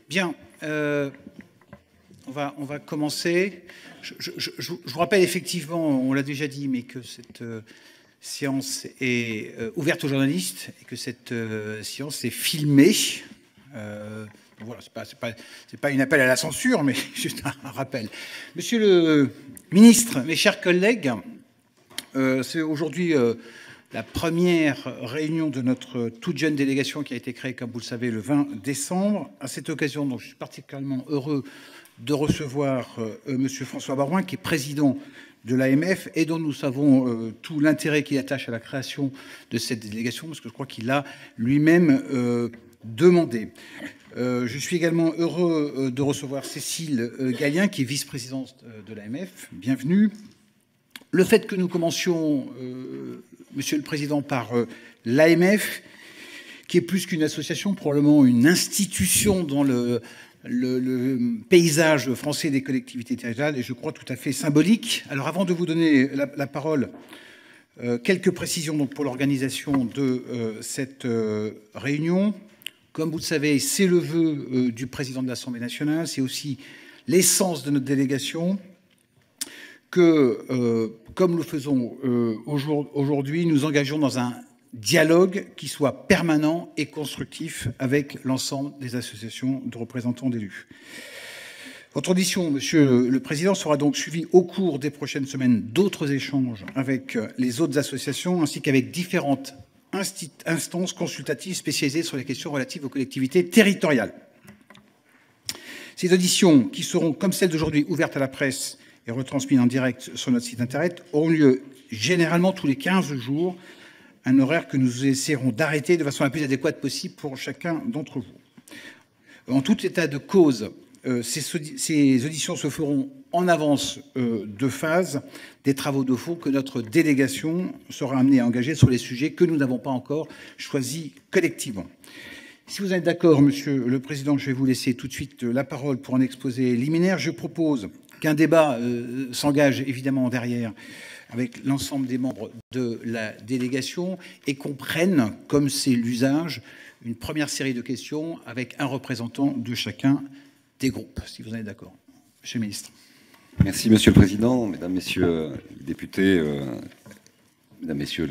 Bien, on va commencer. Je vous rappelle effectivement, on l'a déjà dit, mais que cette séance est ouverte aux journalistes et que cette séance est filmée. Voilà, c'est pas une appel à la censure, mais juste un rappel. Monsieur le ministre, mes chers collègues, c'est aujourd'hui la première réunion de notre toute jeune délégation qui a été créée, comme vous le savez, le 20 décembre. À cette occasion, donc, je suis particulièrement heureux de recevoir monsieur François Baroin, qui est président de l'AMF et dont nous savons tout l'intérêt qu'il attache à la création de cette délégation, parce que je crois qu'il l'a lui-même demandé. Je suis également heureux de recevoir Cécile Gallien, qui est vice-présidente de l'AMF. Bienvenue. Le fait que nous commencions, Monsieur le Président, par l'AMF, qui est plus qu'une association, probablement une institution dans le paysage français des collectivités territoriales, et je crois tout à fait symbolique. Alors avant de vous donner la parole, quelques précisions donc, pour l'organisation de cette réunion. Comme vous le savez, c'est le vœu du président de l'Assemblée nationale, c'est aussi l'essence de notre délégation, que, comme nous le faisons aujourd'hui, nous engageons dans un dialogue qui soit permanent et constructif avec l'ensemble des associations de représentants d'élus. Votre audition, Monsieur le Président, sera donc suivie au cours des prochaines semaines d'autres échanges avec les autres associations ainsi qu'avec différentes instances consultatives spécialisées sur les questions relatives aux collectivités territoriales. Ces auditions, qui seront, comme celle d'aujourd'hui, ouvertes à la presse et retransmises en direct sur notre site internet, auront lieu généralement tous les 15 jours, un horaire que nous essaierons d'arrêter de façon la plus adéquate possible pour chacun d'entre vous. En tout état de cause, ces auditions se feront en avance de phase des travaux de fond que notre délégation sera amenée à engager sur les sujets que nous n'avons pas encore choisis collectivement. Si vous êtes d'accord, Monsieur le Président, je vais vous laisser tout de suite la parole pour un exposé liminaire. Je propose qu'un débat s'engage évidemment derrière avec l'ensemble des membres de la délégation et qu'on prenne, comme c'est l'usage, une première série de questions avec un représentant de chacun des groupes, si vous êtes d'accord. Monsieur le ministre. Merci, Monsieur le Président, Mesdames, Messieurs les députés, Mesdames, Messieurs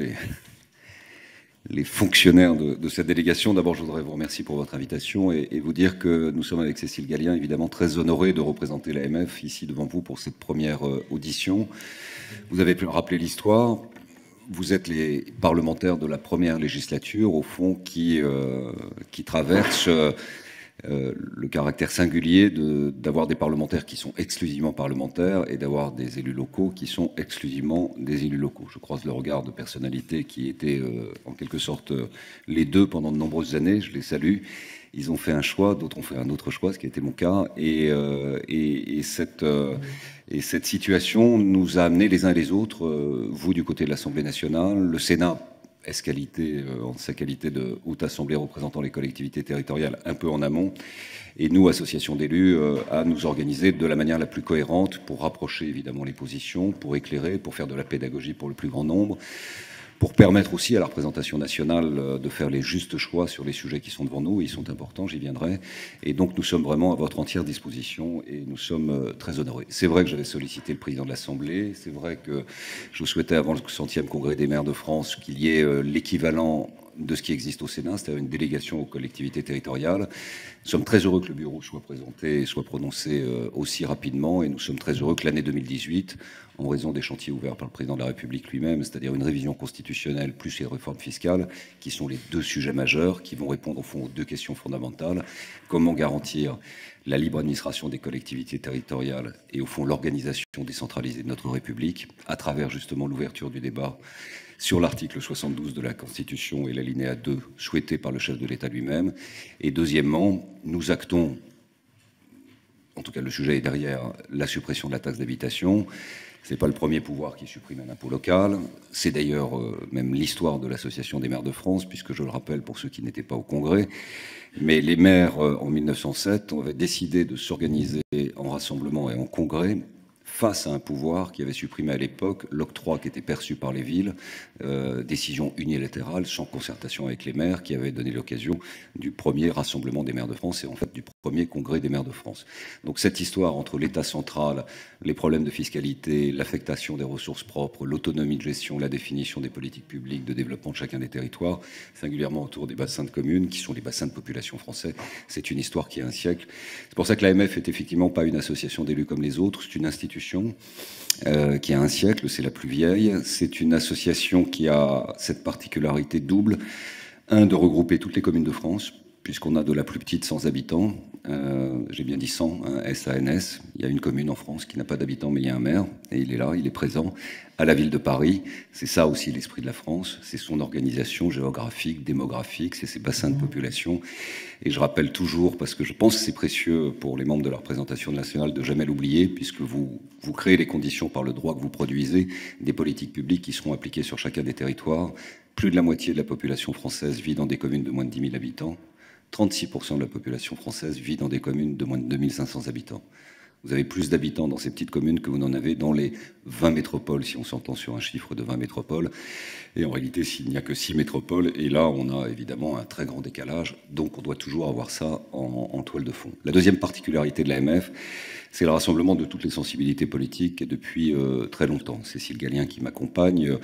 les fonctionnaires de cette délégation. D'abord, je voudrais vous remercier pour votre invitation et vous dire que nous sommes avec Cécile Gallien, évidemment très honorés de représenter l'AMF ici devant vous pour cette première audition. Vous avez pu rappeler l'histoire. Vous êtes les parlementaires de la première législature, au fond, qui traverse le caractère singulier d'avoir des parlementaires qui sont exclusivement parlementaires et d'avoir des élus locaux qui sont exclusivement des élus locaux. Je croise le regard de personnalités qui étaient en quelque sorte les deux pendant de nombreuses années. Je les salue. Ils ont fait un choix, d'autres ont fait un autre choix, ce qui a été mon cas. Et cette situation nous a amenés les uns et les autres, vous du côté de l'Assemblée nationale, le Sénat, en sa qualité de haute assemblée représentant les collectivités territoriales un peu en amont, et nous, associations d'élus, à nous organiser de la manière la plus cohérente pour rapprocher évidemment les positions, pour éclairer, pour faire de la pédagogie pour le plus grand nombre, pour permettre aussi à la représentation nationale de faire les justes choix sur les sujets qui sont devant nous. Ils sont importants, j'y viendrai. Et donc nous sommes vraiment à votre entière disposition et nous sommes très honorés. C'est vrai que j'avais sollicité le président de l'Assemblée. C'est vrai que je souhaitais, avant le 100e congrès des maires de France, qu'il y ait l'équivalent de ce qui existe au Sénat, c'est-à-dire une délégation aux collectivités territoriales. Nous sommes très heureux que le bureau soit présenté et soit prononcé aussi rapidement, et nous sommes très heureux que l'année 2018, en raison des chantiers ouverts par le président de la République lui-même, c'est-à-dire une révision constitutionnelle plus les réformes fiscales, qui sont les deux sujets majeurs, qui vont répondre au fond aux deux questions fondamentales. Comment garantir la libre administration des collectivités territoriales et au fond l'organisation décentralisée de notre République, à travers justement l'ouverture du débat sur l'article 72 de la Constitution et l'alinéa 2 souhaité par le chef de l'État lui-même. Et deuxièmement, nous actons, en tout cas le sujet est derrière, la suppression de la taxe d'habitation. Ce n'est pas le premier pouvoir qui supprime un impôt local. C'est d'ailleurs même l'histoire de l'Association des maires de France, puisque je le rappelle pour ceux qui n'étaient pas au Congrès, mais les maires en 1907 avaient décidé de s'organiser en rassemblement et en congrès face à un pouvoir qui avait supprimé à l'époque l'octroi qui était perçu par les villes, décision unilatérale, sans concertation avec les maires, qui avait donné l'occasion du premier rassemblement des maires de France et en fait du premier congrès des maires de France. Donc cette histoire entre l'État central, les problèmes de fiscalité, l'affectation des ressources propres, l'autonomie de gestion, la définition des politiques publiques de développement de chacun des territoires, singulièrement autour des bassins de communes, qui sont les bassins de population français, c'est une histoire qui a un siècle. C'est pour ça que l'AMF est effectivement pas une association d'élus comme les autres, c'est une institution qui a un siècle, c'est la plus vieille. C'est une association qui a cette particularité double. Un, de regrouper toutes les communes de France, puisqu'on a de la plus petite 100 habitants. J'ai bien dit 100, hein, SANS. Il y a une commune en France qui n'a pas d'habitants, mais il y a un maire, et il est là, il est présent, à la ville de Paris. C'est ça aussi l'esprit de la France, c'est son organisation géographique, démographique, c'est ses bassins de population. Et je rappelle toujours, parce que je pense que c'est précieux pour les membres de la représentation nationale de jamais l'oublier, puisque vous créez les conditions par le droit que vous produisez, des politiques publiques qui seront appliquées sur chacun des territoires. Plus de la moitié de la population française vit dans des communes de moins de 10 000 habitants. 36% de la population française vit dans des communes de moins de 2500 habitants. Vous avez plus d'habitants dans ces petites communes que vous n'en avez dans les 20 métropoles, si on s'entend sur un chiffre de 20 métropoles. Et en réalité, s'il n'y a que 6 métropoles, et là, on a évidemment un très grand décalage, donc on doit toujours avoir ça en toile de fond. La deuxième particularité de l'AMF, c'est le rassemblement de toutes les sensibilités politiques et depuis très longtemps. Cécile Gallien, qui m'accompagne,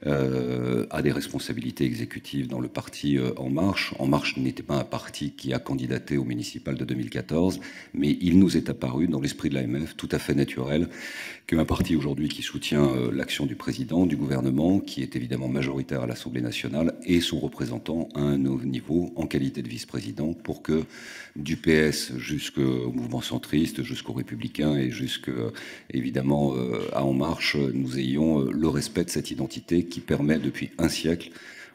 a des responsabilités exécutives dans le parti En Marche. En Marche n'était pas un parti qui a candidaté au municipal de 2014, mais il nous est apparu dans l'esprit de l'AMF tout à fait naturel qu'un parti aujourd'hui qui soutient l'action du président, du gouvernement, qui est évidemment majoritaire à l'Assemblée nationale, et son représentant à un haut niveau en qualité de vice-président pour que du PS jusqu'au mouvement centriste, jusqu'aux Républicains et évidemment à En Marche, nous ayons le respect de cette identité qui permet depuis un siècle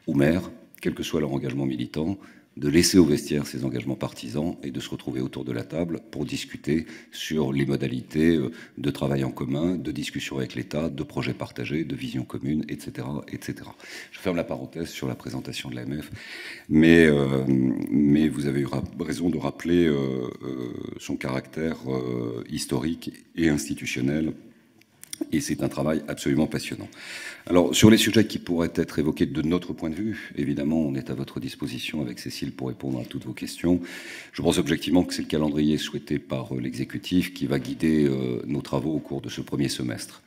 aux maires, quel que soit leur engagement militant, de laisser au vestiaire ses engagements partisans et de se retrouver autour de la table pour discuter sur les modalités de travail en commun, de discussion avec l'État, de projets partagés, de visions communes, etc., etc. Je ferme la parenthèse sur la présentation de l'AMF, mais vous avez eu raison de rappeler son caractère historique et institutionnel. Et c'est un travail absolument passionnant. Alors, sur les sujets qui pourraient être évoqués de notre point de vue, évidemment, on est à votre disposition avec Cécile pour répondre à toutes vos questions. Je pense objectivement que c'est le calendrier souhaité par l'exécutif qui va guider nos travaux au cours de ce premier semestre.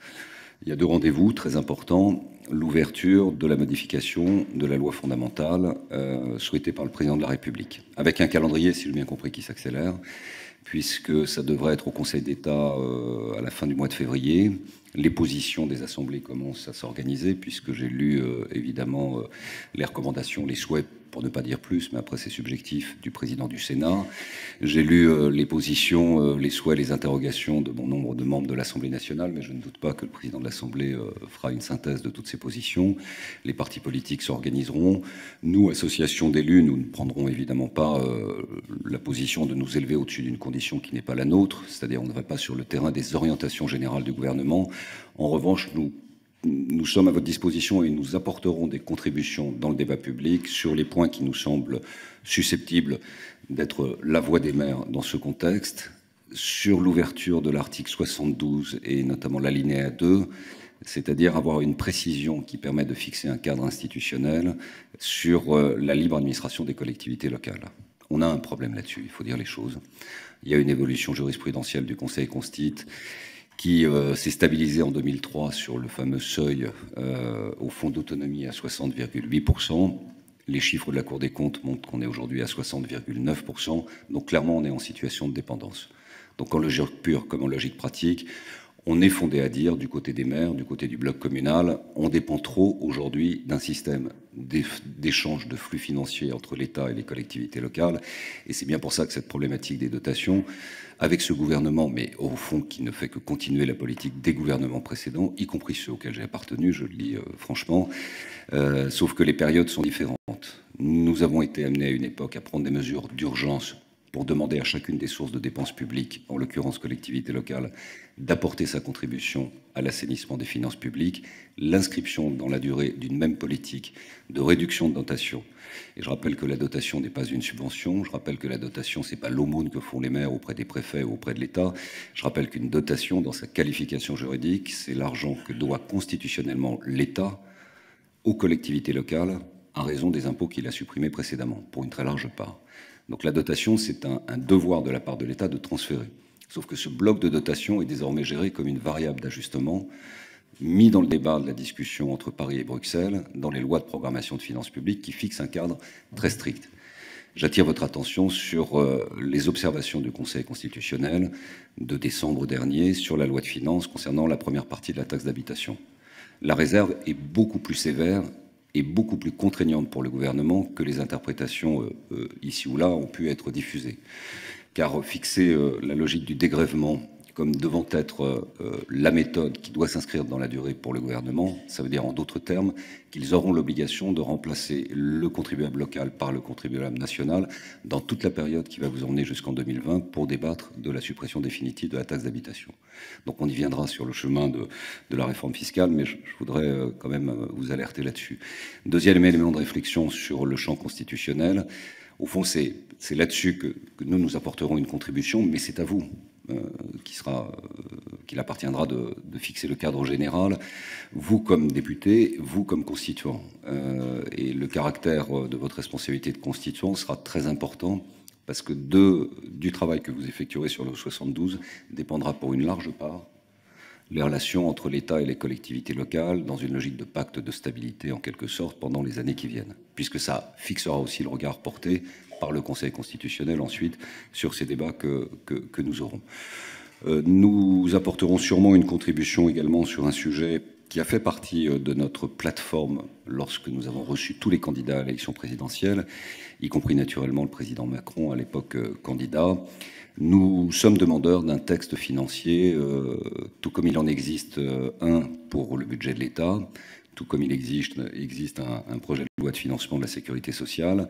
Il y a deux rendez-vous très importants. L'ouverture de la modification de la loi fondamentale souhaitée par le président de la République, avec un calendrier, si j'ai bien compris, qui s'accélère, puisque ça devrait être au Conseil d'État à la fin du mois de février. Les positions des assemblées commencent à s'organiser, puisque j'ai lu évidemment les recommandations, les souhaits, pour ne pas dire plus, mais après c'est subjectif, du président du Sénat. J'ai lu les positions, les souhaits, les interrogations de bon nombre de membres de l'Assemblée nationale, mais je ne doute pas que le président de l'Assemblée fera une synthèse de toutes ces positions. Les partis politiques s'organiseront. Nous, associations d'élus, nous ne prendrons évidemment pas la position de nous élever au-dessus d'une condition qui n'est pas la nôtre, c'est-à-dire on ne va pas sur le terrain des orientations générales du gouvernement. En revanche, nous sommes à votre disposition et nous apporterons des contributions dans le débat public sur les points qui nous semblent susceptibles d'être la voix des maires dans ce contexte, sur l'ouverture de l'article 72 et notamment l'alinéa 2, c'est-à-dire avoir une précision qui permet de fixer un cadre institutionnel sur la libre administration des collectivités locales. On a un problème là-dessus, il faut dire les choses. Il y a une évolution jurisprudentielle du Conseil constitutionnel qui s'est stabilisé en 2003 sur le fameux seuil au fonds d'autonomie à 60,8%. Les chiffres de la Cour des comptes montrent qu'on est aujourd'hui à 60,9%. Donc clairement, on est en situation de dépendance. Donc en logique pure comme en logique pratique, on est fondé à dire, du côté des maires, du côté du bloc communal, on dépend trop aujourd'hui d'un système d'échange de flux financiers entre l'État et les collectivités locales. Et c'est bien pour ça que cette problématique des dotations, avec ce gouvernement, mais au fond qui ne fait que continuer la politique des gouvernements précédents, y compris ceux auxquels j'ai appartenu, je le dis franchement, sauf que les périodes sont différentes. Nous avons été amenés à une époque à prendre des mesures d'urgence pour demander à chacune des sources de dépenses publiques, en l'occurrence collectivités locales, d'apporter sa contribution à l'assainissement des finances publiques, l'inscription dans la durée d'une même politique de réduction de dotation. Et je rappelle que la dotation n'est pas une subvention, je rappelle que la dotation, c'est pas l'aumône que font les maires auprès des préfets ou auprès de l'État. Je rappelle qu'une dotation, dans sa qualification juridique, c'est l'argent que doit constitutionnellement l'État aux collectivités locales à raison des impôts qu'il a supprimés précédemment, pour une très large part. Donc la dotation, c'est un devoir de la part de l'État de transférer. Sauf que ce bloc de dotation est désormais géré comme une variable d'ajustement mis dans le débat de la discussion entre Paris et Bruxelles dans les lois de programmation de finances publiques qui fixent un cadre très strict. J'attire votre attention sur les observations du Conseil constitutionnel de décembre dernier sur la loi de finances concernant la première partie de la taxe d'habitation. La réserve est beaucoup plus sévère et beaucoup plus contraignante pour le gouvernement que les interprétations ici ou là ont pu être diffusées. Car fixer la logique du dégrèvement comme devant être la méthode qui doit s'inscrire dans la durée pour le gouvernement, ça veut dire en d'autres termes qu'ils auront l'obligation de remplacer le contribuable local par le contribuable national dans toute la période qui va vous emmener jusqu'en 2020 pour débattre de la suppression définitive de la taxe d'habitation. Donc on y viendra sur le chemin de la réforme fiscale, mais je voudrais quand même vous alerter là-dessus. Deuxième élément de réflexion sur le champ constitutionnel, au fond c'est là-dessus que nous apporterons une contribution, mais c'est à vous qu'il appartiendra de fixer le cadre général, vous comme député, vous comme constituant. Et le caractère de votre responsabilité de constituant sera très important parce que du travail que vous effectuerez sur le 72 dépendra pour une large part les relations entre l'État et les collectivités locales dans une logique de pacte de stabilité en quelque sorte pendant les années qui viennent, puisque ça fixera aussi le regard porté par le Conseil constitutionnel ensuite sur ces débats que nous aurons. Nous apporterons sûrement une contribution également sur un sujet qui a fait partie de notre plateforme lorsque nous avons reçu tous les candidats à l'élection présidentielle, y compris naturellement le président Macron à l'époque candidat. Nous sommes demandeurs d'un texte financier, tout comme il en existe un pour le budget de l'État, tout comme il existe un projet de loi de financement de la sécurité sociale.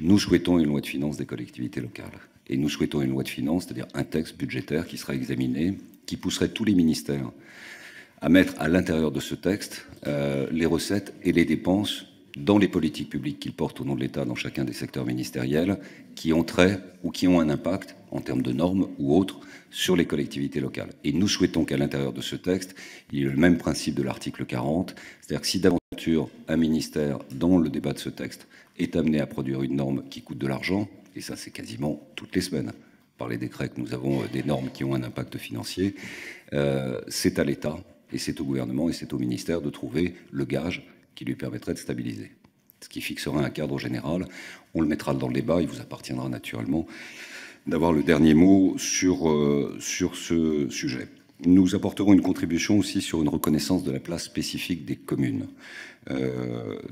Nous souhaitons une loi de finances des collectivités locales. Et nous souhaitons une loi de finances, c'est-à-dire un texte budgétaire qui sera examiné, qui pousserait tous les ministères à mettre à l'intérieur de ce texte les recettes et les dépenses dans les politiques publiques qu'ils portent au nom de l'État dans chacun des secteurs ministériels, qui ont trait ou qui ont un impact en termes de normes ou autres sur les collectivités locales. Et nous souhaitons qu'à l'intérieur de ce texte, il y ait le même principe de l'article 40, c'est-à-dire que si d'aventure un ministère, dans le débat de ce texte, est amené à produire une norme qui coûte de l'argent, et ça c'est quasiment toutes les semaines, par les décrets que nous avons des normes qui ont un impact financier, c'est à l'État, et c'est au gouvernement, et c'est au ministère de trouver le gage qui lui permettrait de stabiliser. Ce qui fixera un cadre général, on le mettra dans le débat, il vous appartiendra naturellement d'avoir le dernier mot sur ce sujet. Nous apporterons une contribution aussi sur une reconnaissance de la place spécifique des communes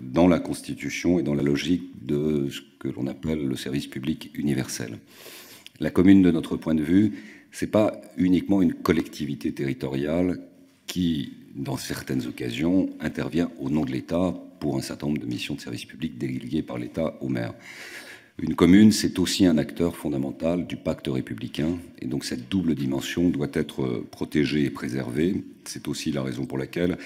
dans la Constitution et dans la logique de ce que l'on appelle le service public universel. La commune, de notre point de vue, c'est pas uniquement une collectivité territoriale qui, dans certaines occasions, intervient au nom de l'État pour un certain nombre de missions de service public déléguées par l'État aux maires. Une commune, c'est aussi un acteur fondamental du pacte républicain, et donc cette double dimension doit être protégée et préservée. C'est aussi la raison pour laquelle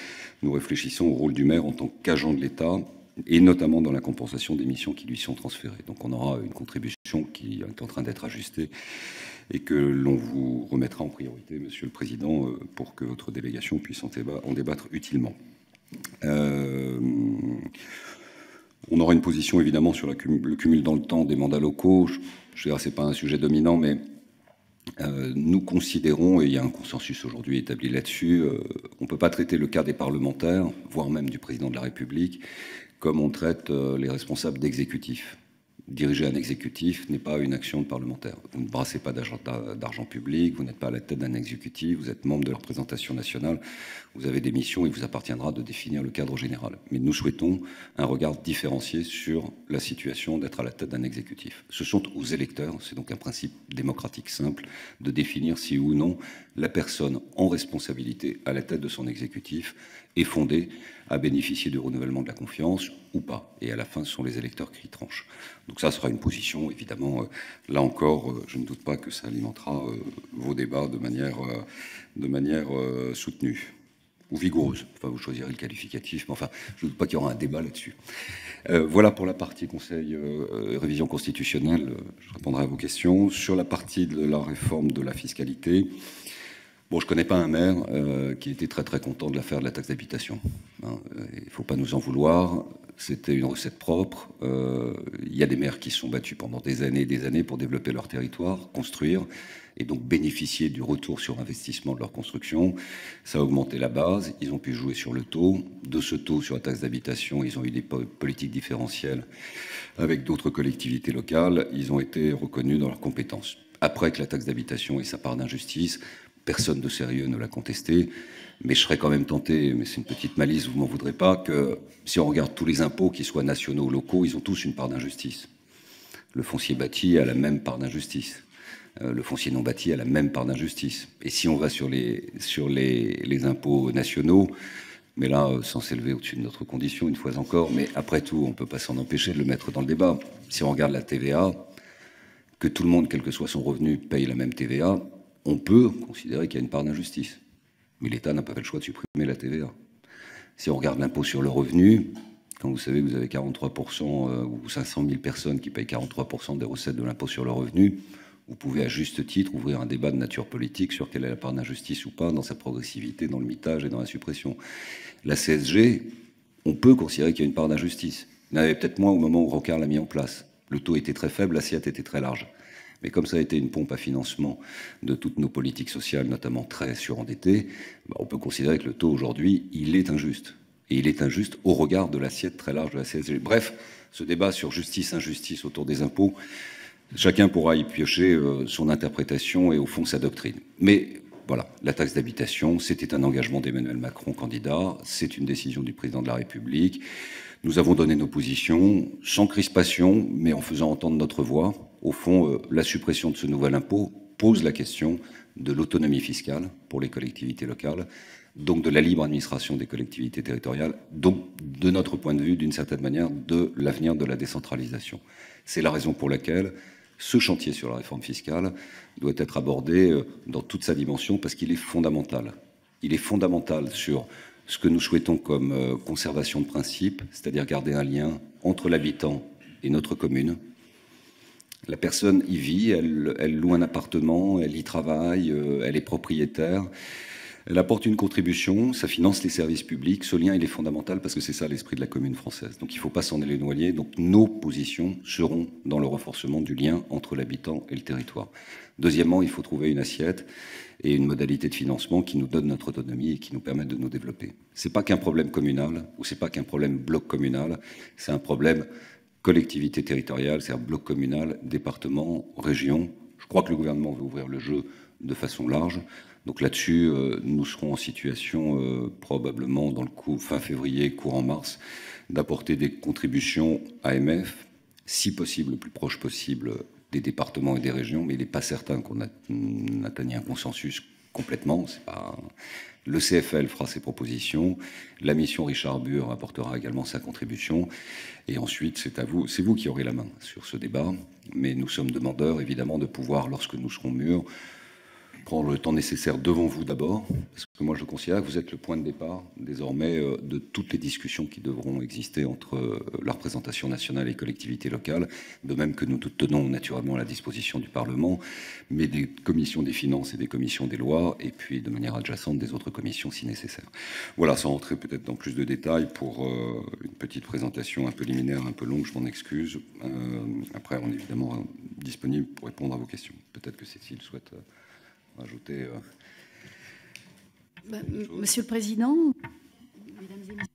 nous réfléchissons au rôle du maire en tant qu'agent de l'État, et notamment dans la compensation des missions qui lui sont transférées. Donc on aura une contribution qui est en train d'être ajustée et que l'on vous remettra en priorité, Monsieur le Président, pour que votre délégation puisse en débattre utilement. On aura une position évidemment sur le cumul dans le temps des mandats locaux. Je dirais que ce n'est pas un sujet dominant, mais nous considérons, et il y a un consensus aujourd'hui établi là-dessus, on ne peut pas traiter le cas des parlementaires, voire même du président de la République, comme on traite les responsables d'exécutifs. Diriger un exécutif n'est pas une action de parlementaire. Vous ne brassez pas d'argent public, vous n'êtes pas à la tête d'un exécutif, vous êtes membre de la représentation nationale, vous avez des missions et il vous appartiendra de définir le cadre général. Mais nous souhaitons un regard différencié sur la situation d'être à la tête d'un exécutif. Ce sont aux électeurs, c'est donc un principe démocratique simple, de définir si ou non la personne en responsabilité à la tête de son exécutif est fondée à bénéficier du renouvellement de la confiance ou pas. Et à la fin, ce sont les électeurs qui tranchent. Donc ça sera une position, évidemment, là encore, je ne doute pas que ça alimentera vos débats de manière soutenue ou vigoureuse. Enfin, vous choisirez le qualificatif, mais enfin, je ne doute pas qu'il y aura un débat là-dessus. Voilà pour la partie Conseil révision constitutionnelle. Je répondrai à vos questions. Sur la partie de la réforme de la fiscalité, bon, je ne connais pas un maire qui était très très content de l'affaire de la taxe d'habitation. Hein, il ne faut pas nous en vouloir. C'était une recette propre. Il y a des maires qui se sont battus pendant des années pour développer leur territoire, construire, et donc bénéficier du retour sur investissement de leur construction. Ça a augmenté la base, ils ont pu jouer sur le taux. De ce taux sur la taxe d'habitation, ils ont eu des politiques différentielles avec d'autres collectivités locales. Ils ont été reconnus dans leurs compétences. Après que la taxe d'habitation ait sa part d'injustice, personne de sérieux ne l'a contesté. Mais je serais quand même tenté, mais c'est une petite malice, vous m'en voudrez pas, que si on regarde tous les impôts, qu'ils soient nationaux ou locaux, ils ont tous une part d'injustice. Le foncier bâti a la même part d'injustice. Le foncier non bâti a la même part d'injustice. Et si on va sur les impôts nationaux, mais là, sans s'élever au-dessus de notre condition, une fois encore, mais après tout, on ne peut pas s'en empêcher de le mettre dans le débat. Si on regarde la TVA, que tout le monde, quel que soit son revenu, paye la même TVA, on peut considérer qu'il y a une part d'injustice. Mais l'État n'a pas fait le choix de supprimer la TVA. Si on regarde l'impôt sur le revenu, quand vous savez que vous avez 43% ou 500 000 personnes qui payent 43% des recettes de l'impôt sur le revenu, vous pouvez à juste titre ouvrir un débat de nature politique sur quelle est la part d'injustice ou pas dans sa progressivité, dans le mitage et dans la suppression. La CSG, on peut considérer qu'il y a une part d'injustice. Il y en avait peut-être moins au moment où Rocard l'a mis en place. Le taux était très faible, l'assiette était très large. Mais comme ça a été une pompe à financement de toutes nos politiques sociales, notamment très surendettées, on peut considérer que le taux aujourd'hui, il est injuste. Et il est injuste au regard de l'assiette très large de la CSG. Bref, ce débat sur justice, injustice autour des impôts, chacun pourra y piocher son interprétation et au fond sa doctrine. Mais voilà, la taxe d'habitation, c'était un engagement d'Emmanuel Macron, candidat, c'est une décision du président de la République. Nous avons donné nos positions sans crispation, mais en faisant entendre notre voix. Au fond, la suppression de ce nouvel impôt pose la question de l'autonomie fiscale pour les collectivités locales, donc de la libre administration des collectivités territoriales, donc de notre point de vue, d'une certaine manière, de l'avenir de la décentralisation. C'est la raison pour laquelle ce chantier sur la réforme fiscale doit être abordé dans toute sa dimension, parce qu'il est fondamental. Il est fondamental sur ce que nous souhaitons comme conservation de principe, c'est-à-dire garder un lien entre l'habitant et notre commune. La personne y vit, elle loue un appartement, elle y travaille, elle est propriétaire, elle apporte une contribution, ça finance les services publics. Ce lien, il est fondamental parce que c'est ça l'esprit de la commune française. Donc il ne faut pas s'en éloigner. Donc nos positions seront dans le renforcement du lien entre l'habitant et le territoire. Deuxièmement, il faut trouver une assiette et une modalité de financement qui nous donne notre autonomie et qui nous permette de nous développer. C'est pas qu'un problème communal ou c'est pas qu'un problème bloc communal, c'est un problème collectivité territoriale, c'est un bloc communal, département, région. Je crois que le gouvernement veut ouvrir le jeu de façon large. Donc là-dessus, nous serons en situation probablement dans le fin février, courant mars, d'apporter des contributions AMF, si possible, le plus proche possible des départements et des régions, mais il n'est pas certain qu'on atteigne un consensus complètement. C'est pas... Le CFL fera ses propositions, la mission Richard Burr apportera également sa contribution, et ensuite c'est vous qui aurez la main sur ce débat, mais nous sommes demandeurs évidemment de pouvoir, lorsque nous serons mûrs, prendre le temps nécessaire devant vous d'abord, parce que moi je considère que vous êtes le point de départ désormais de toutes les discussions qui devront exister entre la représentation nationale et les collectivités locales, de même que nous tenons naturellement à la disposition du Parlement, mais des commissions des finances et des commissions des lois, et puis de manière adjacente des autres commissions si nécessaire. Voilà, sans rentrer peut-être dans plus de détails pour une petite présentation un peu liminaire, un peu longue, je m'en excuse. Après, on est évidemment disponible pour répondre à vos questions. Peut-être que Cécile souhaite... ajouter. Monsieur le Président, mesdames et messieurs,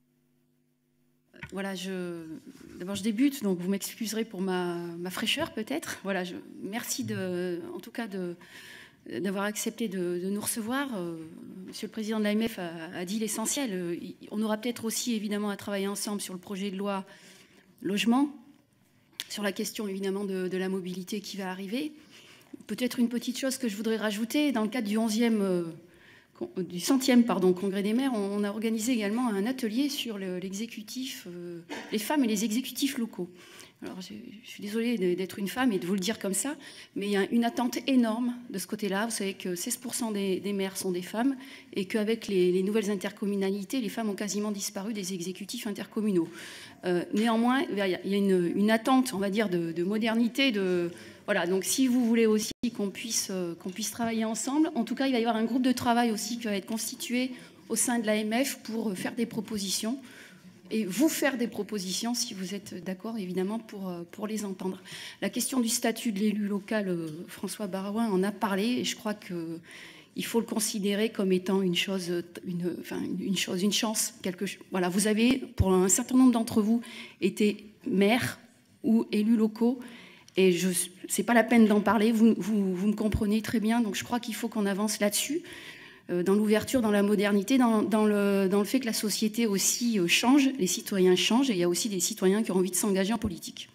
voilà, d'abord je débute, donc vous m'excuserez pour ma fraîcheur peut-être. Voilà, merci en tout cas d'avoir accepté de nous recevoir. Monsieur le Président de l'AMF a dit l'essentiel. On aura peut-être aussi évidemment à travailler ensemble sur le projet de loi logement, sur la question évidemment de la mobilité qui va arriver. Peut-être une petite chose que je voudrais rajouter, dans le cadre du 11e du 100e congrès des maires, on a organisé également un atelier sur l'exécutif, les femmes et les exécutifs locaux. Alors, je suis désolée d'être une femme et de vous le dire comme ça, mais il y a une attente énorme de ce côté-là. Vous savez que 16% des maires sont des femmes et qu'avec les nouvelles intercommunalités, les femmes ont quasiment disparu des exécutifs intercommunaux. Néanmoins, il y a une attente, on va dire, de modernité. Voilà, donc si vous voulez aussi qu'on puisse travailler ensemble, en tout cas, il va y avoir un groupe de travail aussi qui va être constitué au sein de l'AMF pour faire des propositions. Et vous faire des propositions, si vous êtes d'accord, évidemment, pour les entendre. La question du statut de l'élu local, François Baroin en a parlé, et je crois qu'il faut le considérer comme étant une chance. Voilà, vous avez, pour un certain nombre d'entre vous, été maire ou élus locaux, et c'est pas la peine d'en parler, vous me comprenez très bien, donc je crois qu'il faut qu'on avance là-dessus. Dans l'ouverture, dans la modernité, dans le fait que la société aussi change, les citoyens changent, et il y a aussi des citoyens qui ont envie de s'engager en politique.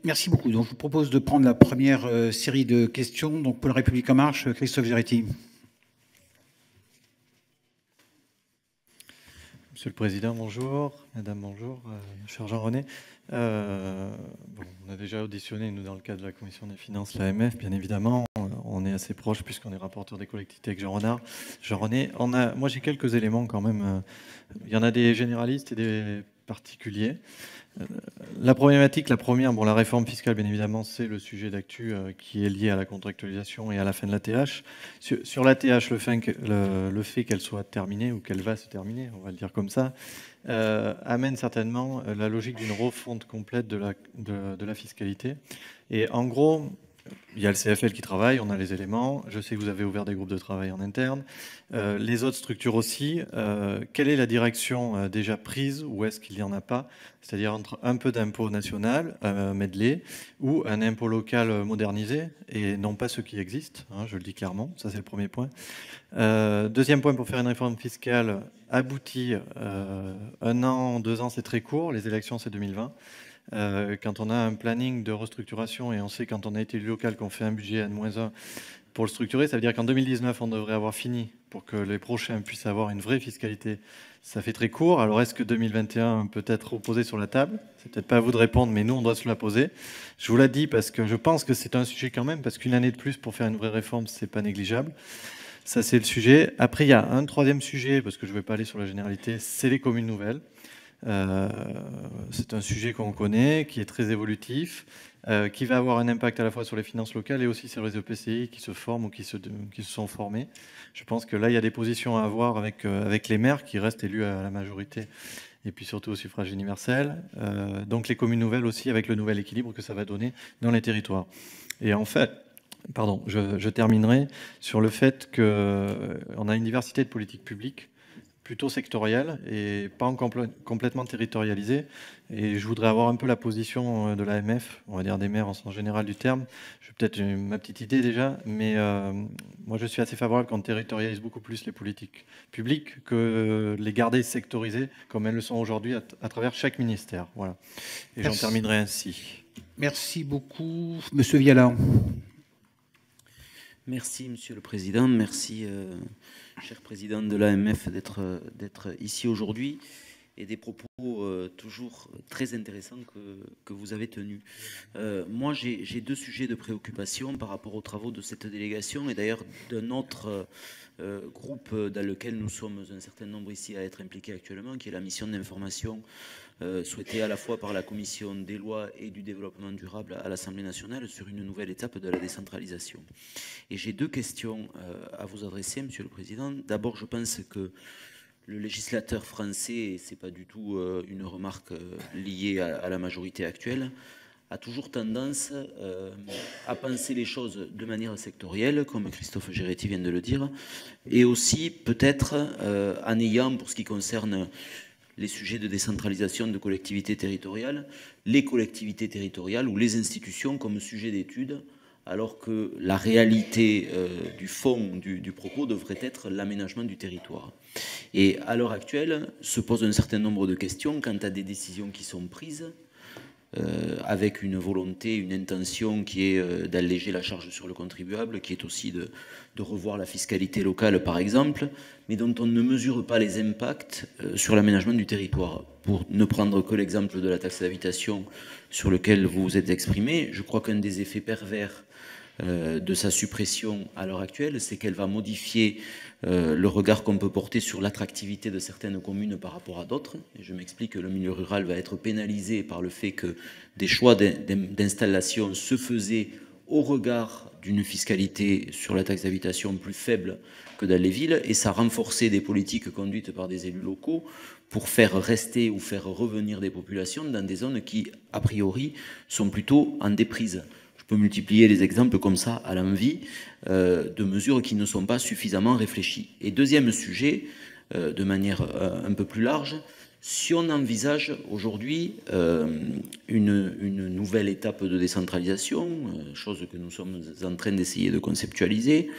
Merci beaucoup. Donc, je vous propose de prendre la première série de questions. Donc, pour la République En Marche, Christophe Géretti. Monsieur le Président, bonjour. Madame, bonjour. Cher Jean-René. On a déjà auditionné, nous, dans le cadre de la Commission des Finances, l'AMF, bien évidemment. On est assez proche puisqu'on est rapporteur des collectivités avec Jean-René. Moi, j'ai quelques éléments quand même. Il y en a des généralistes et des particuliers. La problématique, la première, la réforme fiscale, bien évidemment, c'est le sujet d'actu qui est lié à la contractualisation et à la fin de la TH. Sur la TH, le fait qu'elle soit terminée ou qu'elle va se terminer, on va le dire comme ça, amène certainement la logique d'une refonte complète de la fiscalité. Et en gros, il y a le CFL qui travaille, on a les éléments. Je sais que vous avez ouvert des groupes de travail en interne. Les autres structures aussi. Quelle est la direction déjà prise ou est-ce qu'il n'y en a pas? C'est-à-dire entre un peu d'impôt national, medley, ou un impôt local modernisé, et non pas ceux qui existent, hein, je le dis clairement. Ça, c'est le premier point. Deuxième point, pour faire une réforme fiscale aboutie, 1 an, 2 ans, c'est très court. Les élections, c'est 2020. Quand on a un planning de restructuration et on sait quand on a été élu local qu'on fait un budget N-1 pour le structurer, ça veut dire qu'en 2019 on devrait avoir fini pour que les prochains puissent avoir une vraie fiscalité. Ça fait très court. Alors est-ce que 2021 peut être reposé sur la table? C'est peut-être pas à vous de répondre, mais nous on doit se la poser. Je vous l'ai dit parce que je pense que c'est un sujet quand même, parce qu'une année de plus pour faire une vraie réforme, c'est pas négligeable. Ça c'est le sujet. Après il y a un troisième sujet, parce que je ne vais pas aller sur la généralité, c'est les communes nouvelles. C'est un sujet qu'on connaît, qui est très évolutif, qui va avoir un impact à la fois sur les finances locales et aussi sur les EPCI qui se forment ou qui se sont formés. Je pense que là, il y a des positions à avoir avec les maires qui restent élus à la majorité et puis surtout au suffrage universel. Donc les communes nouvelles aussi, avec le nouvel équilibre que ça va donner dans les territoires. Et en fait, je terminerai sur le fait qu'on a une diversité de politiques publiques plutôt sectorielle et pas complètement territorialisée. Et je voudrais avoir un peu la position de l'AMF, on va dire des maires en sens général du terme. J'ai peut-être ma petite idée déjà, mais moi je suis assez favorable quand on territorialise beaucoup plus les politiques publiques que les garder sectorisées comme elles le sont aujourd'hui à travers chaque ministère. Voilà. Et j'en terminerai ainsi. Merci beaucoup. Monsieur Viala. Merci, Monsieur le Président. Merci, cher Président de l'AMF, d'être ici aujourd'hui et des propos toujours très intéressants que vous avez tenus. Moi, j'ai 2 sujets de préoccupation par rapport aux travaux de cette délégation et d'ailleurs d'un autre groupe dans lequel nous sommes un certain nombre ici à être impliqués actuellement, qui est la mission d'information souhaitée à la fois par la Commission des lois et du développement durable à l'Assemblée nationale sur une nouvelle étape de la décentralisation. Et j'ai 2 questions à vous adresser, Monsieur le Président. D'abord, je pense que le législateur français, et ce n'est pas du tout une remarque liée à la majorité actuelle, a toujours tendance à penser les choses de manière sectorielle, comme Christophe Géretti vient de le dire, et aussi peut-être en ayant, pour ce qui concerne les sujets de décentralisation de collectivités territoriales, les collectivités territoriales ou les institutions comme sujet d'étude, alors que la réalité du fond du propos devrait être l'aménagement du territoire. Et à l'heure actuelle, se pose un certain nombre de questions quant à des décisions qui sont prises avec une volonté, une intention qui est d'alléger la charge sur le contribuable, qui est aussi de revoir la fiscalité locale par exemple, mais dont on ne mesure pas les impacts sur l'aménagement du territoire. Pour ne prendre que l'exemple de la taxe d'habitation sur lequel vous vous êtes exprimé, je crois qu'un des effets pervers de sa suppression à l'heure actuelle, c'est qu'elle va modifier le regard qu'on peut porter sur l'attractivité de certaines communes par rapport à d'autres. Et je m'explique que le milieu rural va être pénalisé par le fait que des choix d'installation se faisaient au regard d'une fiscalité sur la taxe d'habitation plus faible que dans les villes, et ça renforçait des politiques conduites par des élus locaux pour faire rester ou faire revenir des populations dans des zones qui, a priori, sont plutôt en déprise. Je peux multiplier les exemples comme ça à l'envi de mesures qui ne sont pas suffisamment réfléchies. Et deuxième sujet, de manière un peu plus large, si on envisage aujourd'hui une nouvelle étape de décentralisation, chose que nous sommes en train d'essayer de conceptualiser,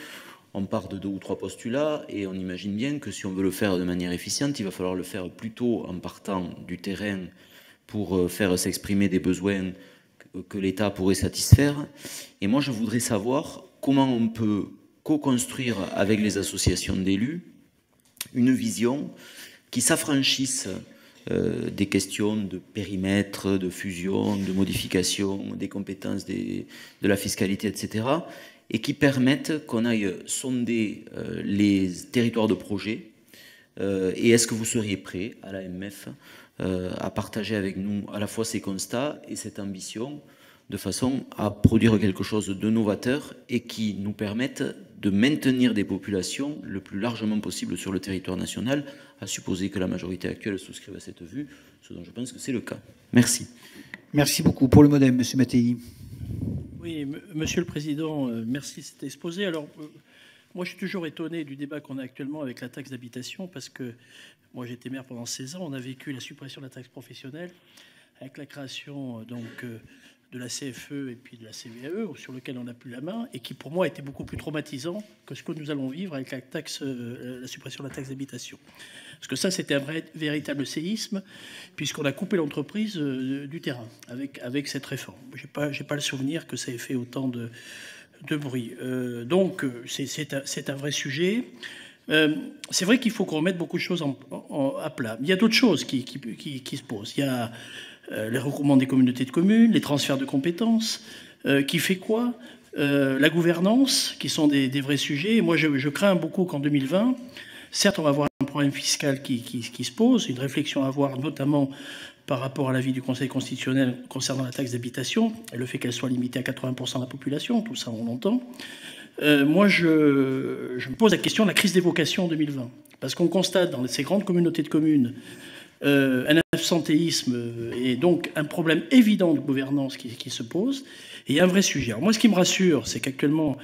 on part de 2 ou 3 postulats et on imagine bien que si on veut le faire de manière efficiente, il va falloir le faire plutôt en partant du terrain pour faire s'exprimer des besoins que l'État pourrait satisfaire. Et moi, je voudrais savoir comment on peut co-construire avec les associations d'élus une vision qui s'affranchisse des questions de périmètre, de fusion, de modification, des compétences de la fiscalité, etc., et qui permettent qu'on aille sonder les territoires de projet. Et est-ce que vous seriez prêt à l'AMF à partager avec nous à la fois ces constats et cette ambition de façon à produire quelque chose de novateur et qui nous permette de maintenir des populations le plus largement possible sur le territoire national, à supposer que la majorité actuelle souscrive à cette vue, ce dont je pense que c'est le cas. Merci. Merci beaucoup. Pour le MoDem, M. Mattei. Oui, Monsieur le Président, merci, c'était exposé. Alors, moi, je suis toujours étonné du débat qu'on a actuellement avec la taxe d'habitation, parce que moi, j'étais maire pendant 16 ans, on a vécu la suppression de la taxe professionnelle, avec la création donc de la CFE et puis de la CVAE, sur lequel on n'a plus la main, et qui pour moi était beaucoup plus traumatisant que ce que nous allons vivre avec la suppression de la taxe d'habitation. Parce que ça, c'était un véritable séisme, puisqu'on a coupé l'entreprise du terrain avec cette réforme. J'ai pas le souvenir que ça ait fait autant de bruit. Donc, c'est un vrai sujet. C'est vrai qu'il faut qu'on remette beaucoup de choses à plat. Il y a d'autres choses qui se posent. Il y a les regroupements des communautés de communes, les transferts de compétences, qui fait quoi, la gouvernance, qui sont des vrais sujets. Et moi, je crains beaucoup qu'en 2020, certes, on va avoir un problème fiscal qui se pose, une réflexion à avoir, notamment par rapport à l'avis du Conseil constitutionnel concernant la taxe d'habitation, et le fait qu'elle soit limitée à 80% de la population, tout ça on l'entend. Moi, je me pose la question de la crise des vocations en 2020. Parce qu'on constate dans ces grandes communautés de communes un absentéisme et donc un problème évident de gouvernance qui se pose. Et il y a un vrai sujet. Alors moi, ce qui me rassure, c'est qu'actuellement,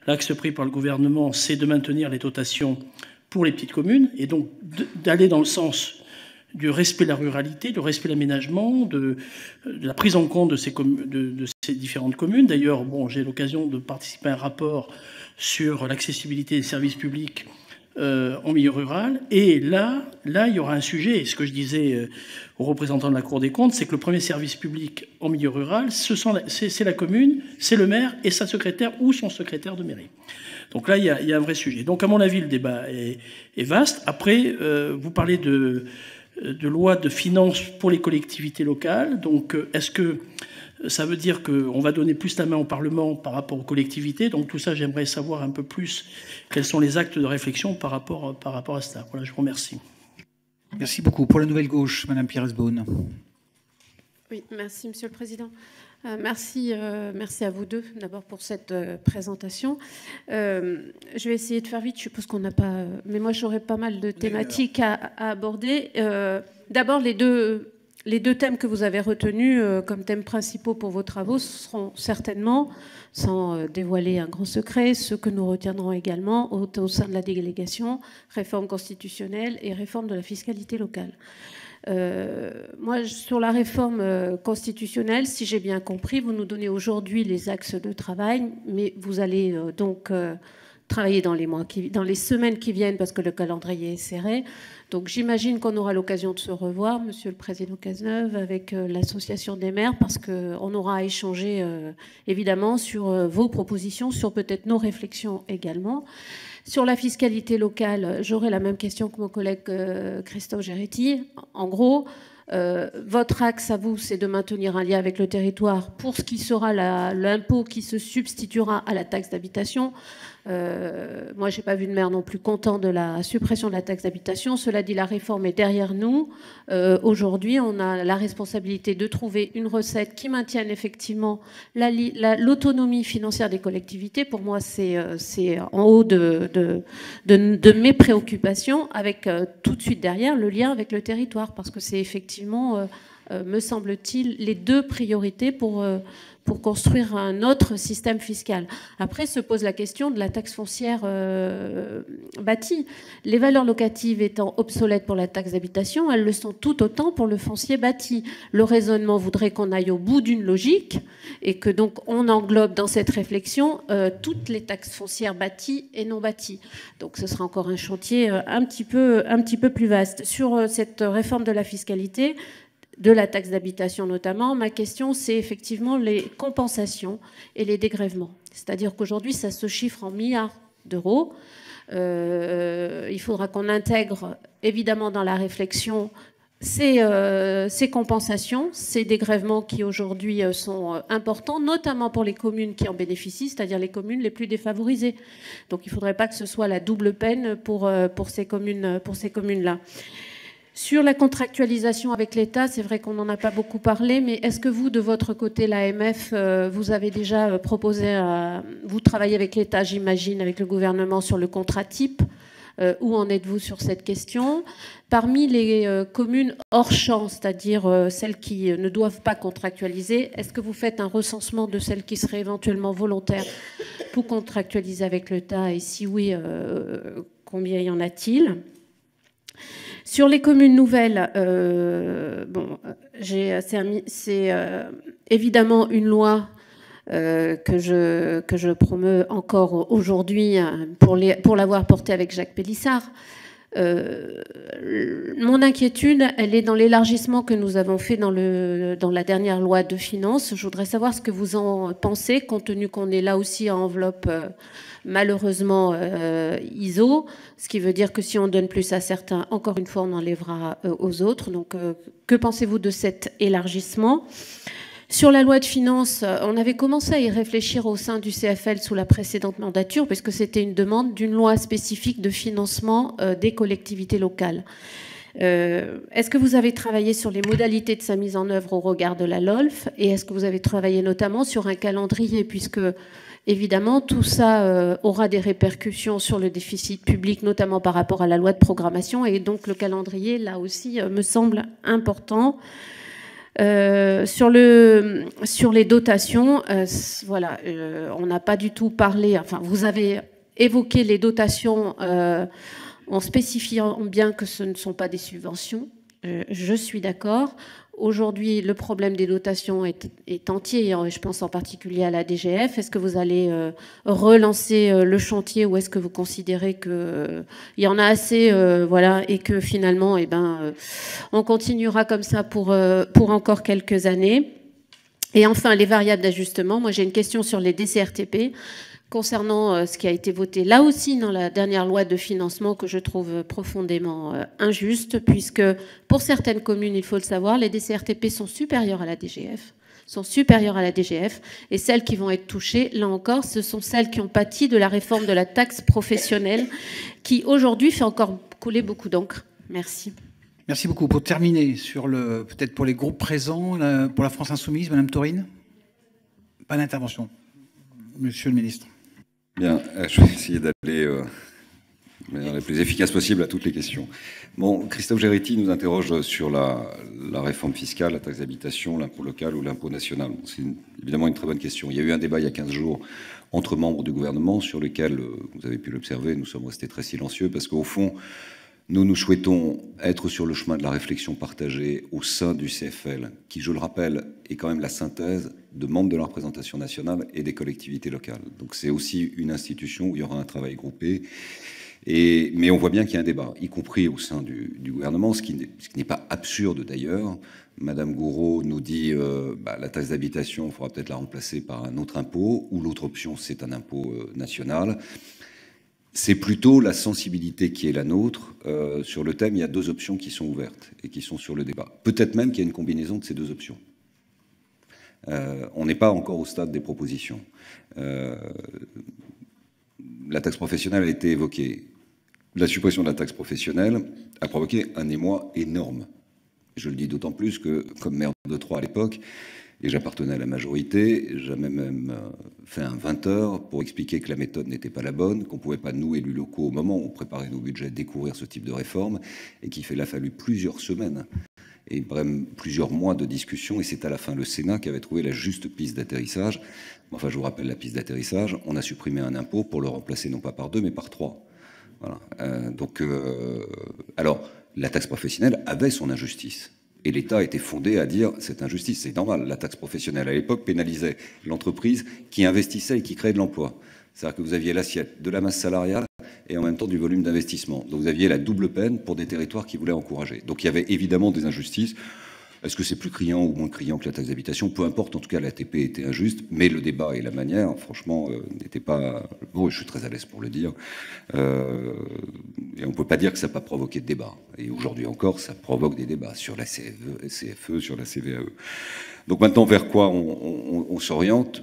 l'axe pris par le gouvernement, c'est de maintenir les dotations pour les petites communes et donc d'aller dans le sens du respect de la ruralité, du respect de l'aménagement, de la prise en compte de ces différentes communes. D'ailleurs, bon, j'ai l'occasion de participer à un rapport sur l'accessibilité des services publics en milieu rural. Et là, il y aura un sujet, et ce que je disais aux représentants de la Cour des comptes, c'est que le premier service public en milieu rural, c'est la commune, c'est le maire et sa secrétaire ou son secrétaire de mairie. Donc là, il y a un vrai sujet. Donc à mon avis, le débat est vaste. Après, vous parlez de loi de finances pour les collectivités locales. Donc, est-ce que ça veut dire qu'on va donner plus la main au Parlement par rapport aux collectivités? Donc, tout ça, j'aimerais savoir un peu plus quels sont les actes de réflexion par rapport à ça. Voilà, je vous remercie. Merci beaucoup. Pour la Nouvelle Gauche, Madame Pires-Beaune. Oui, merci, Monsieur le Président. Merci à vous deux, d'abord, pour cette présentation. Je vais essayer de faire vite, je suppose qu'on n'a pas... Mais moi, j'aurais pas mal de thématiques à aborder. D'abord, les deux thèmes que vous avez retenus comme thèmes principaux pour vos travaux seront certainement, sans dévoiler un grand secret, ceux que nous retiendrons également au sein de la délégation, réforme constitutionnelle et réforme de la fiscalité locale. Moi, sur la réforme constitutionnelle, si j'ai bien compris, vous nous donnez aujourd'hui les axes de travail, mais vous allez donc travailler dans les semaines qui viennent parce que le calendrier est serré. Donc j'imagine qu'on aura l'occasion de se revoir, Monsieur le Président Cazeneuve, avec l'Association des maires, parce qu'on aura à échanger évidemment sur vos propositions, sur peut-être nos réflexions également. Sur la fiscalité locale, j'aurai la même question que mon collègue Christophe Géretti. En gros, votre axe à vous, c'est de maintenir un lien avec le territoire pour ce qui sera l'impôt qui se substituera à la taxe d'habitation. Moi, je n'ai pas vu de maire non plus content de la suppression de la taxe d'habitation. Cela dit, la réforme est derrière nous. Aujourd'hui, on a la responsabilité de trouver une recette qui maintienne effectivement l'autonomie financière des collectivités. Pour moi, c'est en haut de mes préoccupations, avec tout de suite derrière le lien avec le territoire, parce que c'est effectivement, me semble-t-il, les deux priorités pour construire un autre système fiscal. Après se pose la question de la taxe foncière bâtie. Les valeurs locatives étant obsolètes pour la taxe d'habitation, elles le sont tout autant pour le foncier bâti. Le raisonnement voudrait qu'on aille au bout d'une logique et que donc on englobe dans cette réflexion toutes les taxes foncières bâties et non bâties. Donc ce sera encore un chantier un petit peu plus vaste. Sur cette réforme de la fiscalité, de la taxe d'habitation notamment, ma question, c'est effectivement les compensations et les dégrèvements. C'est-à-dire qu'aujourd'hui, ça se chiffre en milliards d'euros. Il faudra qu'on intègre, évidemment, dans la réflexion ces compensations, ces dégrèvements qui aujourd'hui sont importants, notamment pour les communes qui en bénéficient, c'est-à-dire les communes les plus défavorisées. Donc il ne faudrait pas que ce soit la double peine pour ces communes-là. Sur la contractualisation avec l'État, c'est vrai qu'on n'en a pas beaucoup parlé, mais est-ce que vous, de votre côté, l'AMF, vous avez déjà proposé, vous travaillez avec l'État, j'imagine, avec le gouvernement sur le contrat type, où en êtes-vous sur cette question? Parmi les communes hors champ, c'est-à-dire celles qui ne doivent pas contractualiser, est-ce que vous faites un recensement de celles qui seraient éventuellement volontaires pour contractualiser avec l'État? Et si oui, combien y en a-t-il? Sur les communes nouvelles, c'est évidemment une loi que je promeus encore aujourd'hui pour l'avoir portée avec Jacques Pélissard. Mon inquiétude, elle est dans l'élargissement que nous avons fait dans la dernière loi de finances. Je voudrais savoir ce que vous en pensez, compte tenu qu'on est là aussi à enveloppe malheureusement ISO, ce qui veut dire que si on donne plus à certains, encore une fois, on enlèvera aux autres. Donc, que pensez-vous de cet élargissement ? Sur la loi de finances, on avait commencé à y réfléchir au sein du CFL sous la précédente mandature, puisque c'était une demande d'une loi spécifique de financement des collectivités locales. Est-ce que vous avez travaillé sur les modalités de sa mise en œuvre au regard de la LOLF? Et est-ce que vous avez travaillé notamment sur un calendrier, puisque évidemment tout ça aura des répercussions sur le déficit public, notamment par rapport à la loi de programmation, et donc le calendrier, là aussi, me semble important. Sur les dotations, voilà, on n'a pas du tout parlé, enfin vous avez évoqué les dotations en spécifiant bien que ce ne sont pas des subventions, je suis d'accord. Aujourd'hui, le problème des dotations est entier, et je pense en particulier à la DGF. Est-ce que vous allez relancer le chantier, ou est-ce que vous considérez qu'il y en a assez, voilà, et que finalement, on continuera comme ça pour encore quelques années? Et enfin, les variables d'ajustement. Moi, j'ai une question sur les DCRTP. Concernant ce qui a été voté là aussi dans la dernière loi de financement, que je trouve profondément injuste, puisque pour certaines communes, il faut le savoir, les DCRTP sont supérieures à la DGF, et celles qui vont être touchées, là encore, ce sont celles qui ont pâti de la réforme de la taxe professionnelle, qui aujourd'hui fait encore couler beaucoup d'encre. Merci. Merci beaucoup. Pour terminer, peut-être pour les groupes présents, pour la France Insoumise, Madame Taurine, pas d'intervention. Monsieur le ministre. Bien, je vais essayer d'aller de manière la plus efficace possible à toutes les questions. Bon, Christophe Géretti nous interroge sur la réforme fiscale, la taxe d'habitation, l'impôt local ou l'impôt national. C'est évidemment une très bonne question. Il y a eu un débat il y a 15 jours entre membres du gouvernement sur lequel, vous avez pu l'observer, nous sommes restés très silencieux parce qu'au fond, Nous souhaitons être sur le chemin de la réflexion partagée au sein du CFL, qui, je le rappelle, est quand même la synthèse de membres de la représentation nationale et des collectivités locales. Donc c'est aussi une institution où il y aura un travail groupé. Mais on voit bien qu'il y a un débat, y compris au sein du gouvernement, ce qui n'est pas absurde d'ailleurs. Madame Gourault nous dit la taxe d'habitation, il faudra peut-être la remplacer par un autre impôt, ou l'autre option, c'est un impôt national. C'est plutôt la sensibilité qui est la nôtre. Sur le thème, il y a deux options qui sont ouvertes et qui sont sur le débat. Peut-être même qu'il y a une combinaison de ces deux options. On n'est pas encore au stade des propositions. La taxe professionnelle a été évoquée. La suppression de la taxe professionnelle a provoqué un émoi énorme. Je le dis d'autant plus que, comme maire de Troyes à l'époque, et j'appartenais à la majorité, j'avais même fait un 20 heures pour expliquer que la méthode n'était pas la bonne, qu'on ne pouvait pas, nous, élus locaux, au moment où on préparait nos budgets, découvrir ce type de réforme, et qu'il a fallu plusieurs semaines et même plusieurs mois de discussion, et c'est à la fin le Sénat qui avait trouvé la juste piste d'atterrissage. Enfin, je vous rappelle la piste d'atterrissage, on a supprimé un impôt pour le remplacer non pas par 2, mais par 3. Voilà. Alors, la taxe professionnelle avait son injustice. Et l'État était fondé à dire cette injustice, c'est normal. La taxe professionnelle à l'époque pénalisait l'entreprise qui investissait et qui créait de l'emploi. C'est-à-dire que vous aviez l'assiette de la masse salariale et en même temps du volume d'investissement. Donc vous aviez la double peine pour des territoires qui voulaient encourager. Donc il y avait évidemment des injustices. Est-ce que c'est plus criant ou moins criant que la taxe d'habitation? Peu importe, en tout cas, l'ATP était injuste, mais le débat et la manière, franchement, n'étaient pas... Bon, je suis très à l'aise pour le dire. Et on ne peut pas dire que ça n'a pas provoqué de débat. Et aujourd'hui encore, ça provoque des débats sur la CFE, sur la CVAE. Donc maintenant, vers quoi on s'oriente?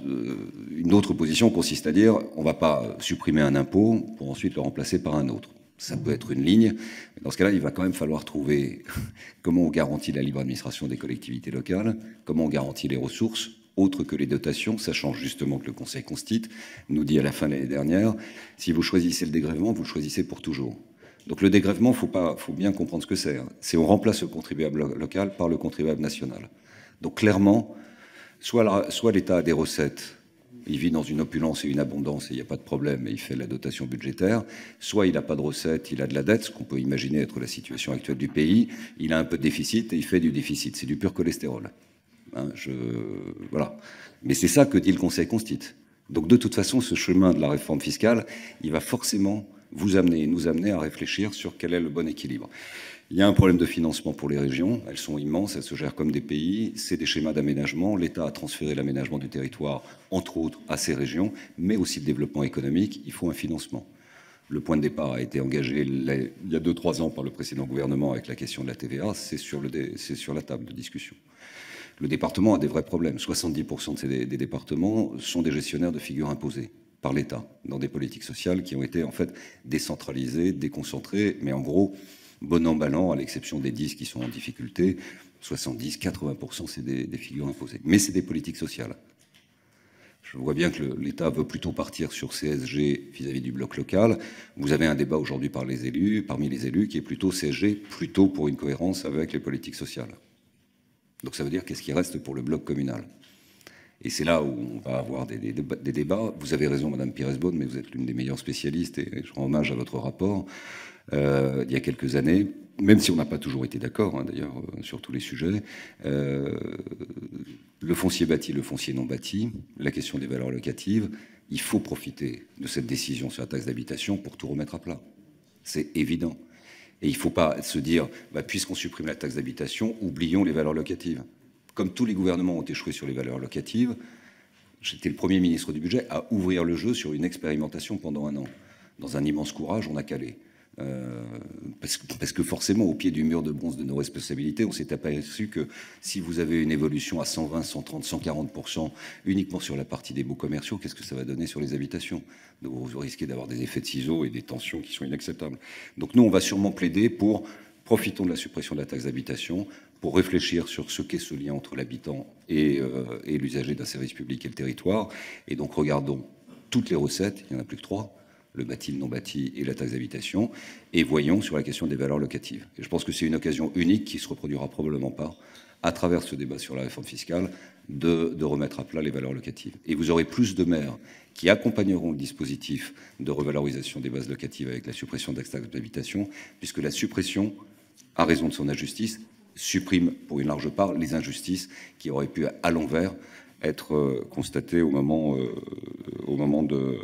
Une autre position consiste à dire on ne va pas supprimer un impôt pour ensuite le remplacer par un autre. Ça peut être une ligne. Mais dans ce cas-là, il va quand même falloir trouver comment on garantit la libre administration des collectivités locales, comment on garantit les ressources, autres que les dotations, sachant justement que le Conseil constitue nous dit à la fin de l'année dernière, si vous choisissez le dégrèvement, vous le choisissez pour toujours. Donc le dégrèvement, faut bien comprendre ce que c'est. C'est on remplace le contribuable local par le contribuable national. Donc clairement, soit l'État a des recettes, il vit dans une opulence et une abondance et il n'y a pas de problème et il fait la dotation budgétaire, soit il n'a pas de recettes, il a de la dette, ce qu'on peut imaginer être la situation actuelle du pays, il a un peu de déficit et il fait du déficit. C'est du pur cholestérol. Voilà. Mais c'est ça que dit le Conseil constitue. Donc de toute façon, ce chemin de la réforme fiscale, il va forcément vous amener et nous amener à réfléchir sur quel est le bon équilibre. Il y a un problème de financement pour les régions, elles sont immenses, elles se gèrent comme des pays, c'est des schémas d'aménagement, l'État a transféré l'aménagement du territoire, entre autres, à ces régions, mais aussi le développement économique, il faut un financement. Le point de départ a été engagé il y a 2-3 ans par le précédent gouvernement avec la question de la TVA, c'est sur la table de discussion. Le département a des vrais problèmes, 70% des départements sont des gestionnaires de figures imposées par l'État, dans des politiques sociales qui ont été en fait décentralisées, déconcentrées, mais en gros... Bon an, mal an, à l'exception des 10 qui sont en difficulté, 70-80% c'est des figures imposées. Mais c'est des politiques sociales. Je vois bien que l'État veut plutôt partir sur CSG vis-à-vis du bloc local. Vous avez un débat aujourd'hui parmi les élus, qui est plutôt CSG, plutôt pour une cohérence avec les politiques sociales. Donc ça veut dire qu'est-ce qui reste pour le bloc communal. Et c'est là où on va avoir des débats. Vous avez raison, Madame Pires-Beaune, mais vous êtes l'une des meilleures spécialistes, et je rends hommage à votre rapport. Il y a quelques années, même si on n'a pas toujours été d'accord, d'ailleurs, sur tous les sujets, le foncier bâti, le foncier non bâti, la question des valeurs locatives, il faut profiter de cette décision sur la taxe d'habitation pour tout remettre à plat. C'est évident. Et il ne faut pas se dire, puisqu'on supprime la taxe d'habitation, oublions les valeurs locatives. Comme tous les gouvernements ont échoué sur les valeurs locatives, j'étais le premier ministre du budget à ouvrir le jeu sur une expérimentation pendant 1 an. Dans un immense courage, on a calé. Parce que forcément, au pied du mur de bronze de nos responsabilités, on s'est aperçu que si vous avez une évolution à 120, 130, 140% uniquement sur la partie des baux commerciaux, qu'est-ce que ça va donner sur les habitations? Donc vous risquez d'avoir des effets de ciseaux et des tensions qui sont inacceptables. Donc nous, on va sûrement plaider pour profitons de la suppression de la taxe d'habitation pour réfléchir sur ce qu'est ce lien entre l'habitant et l'usager d'un service public et le territoire. Et donc regardons toutes les recettes, il n'y en a plus que 3. le bâti, le non-bâti et la taxe d'habitation, et voyons sur la question des valeurs locatives. Et je pense que c'est une occasion unique qui se reproduira probablement pas à travers ce débat sur la réforme fiscale de remettre à plat les valeurs locatives. Et vous aurez plus de maires qui accompagneront le dispositif de revalorisation des bases locatives avec la suppression de la taxe d'habitation, puisque la suppression, à raison de son injustice, supprime pour une large part les injustices qui auraient pu, à l'envers, être constatées au moment de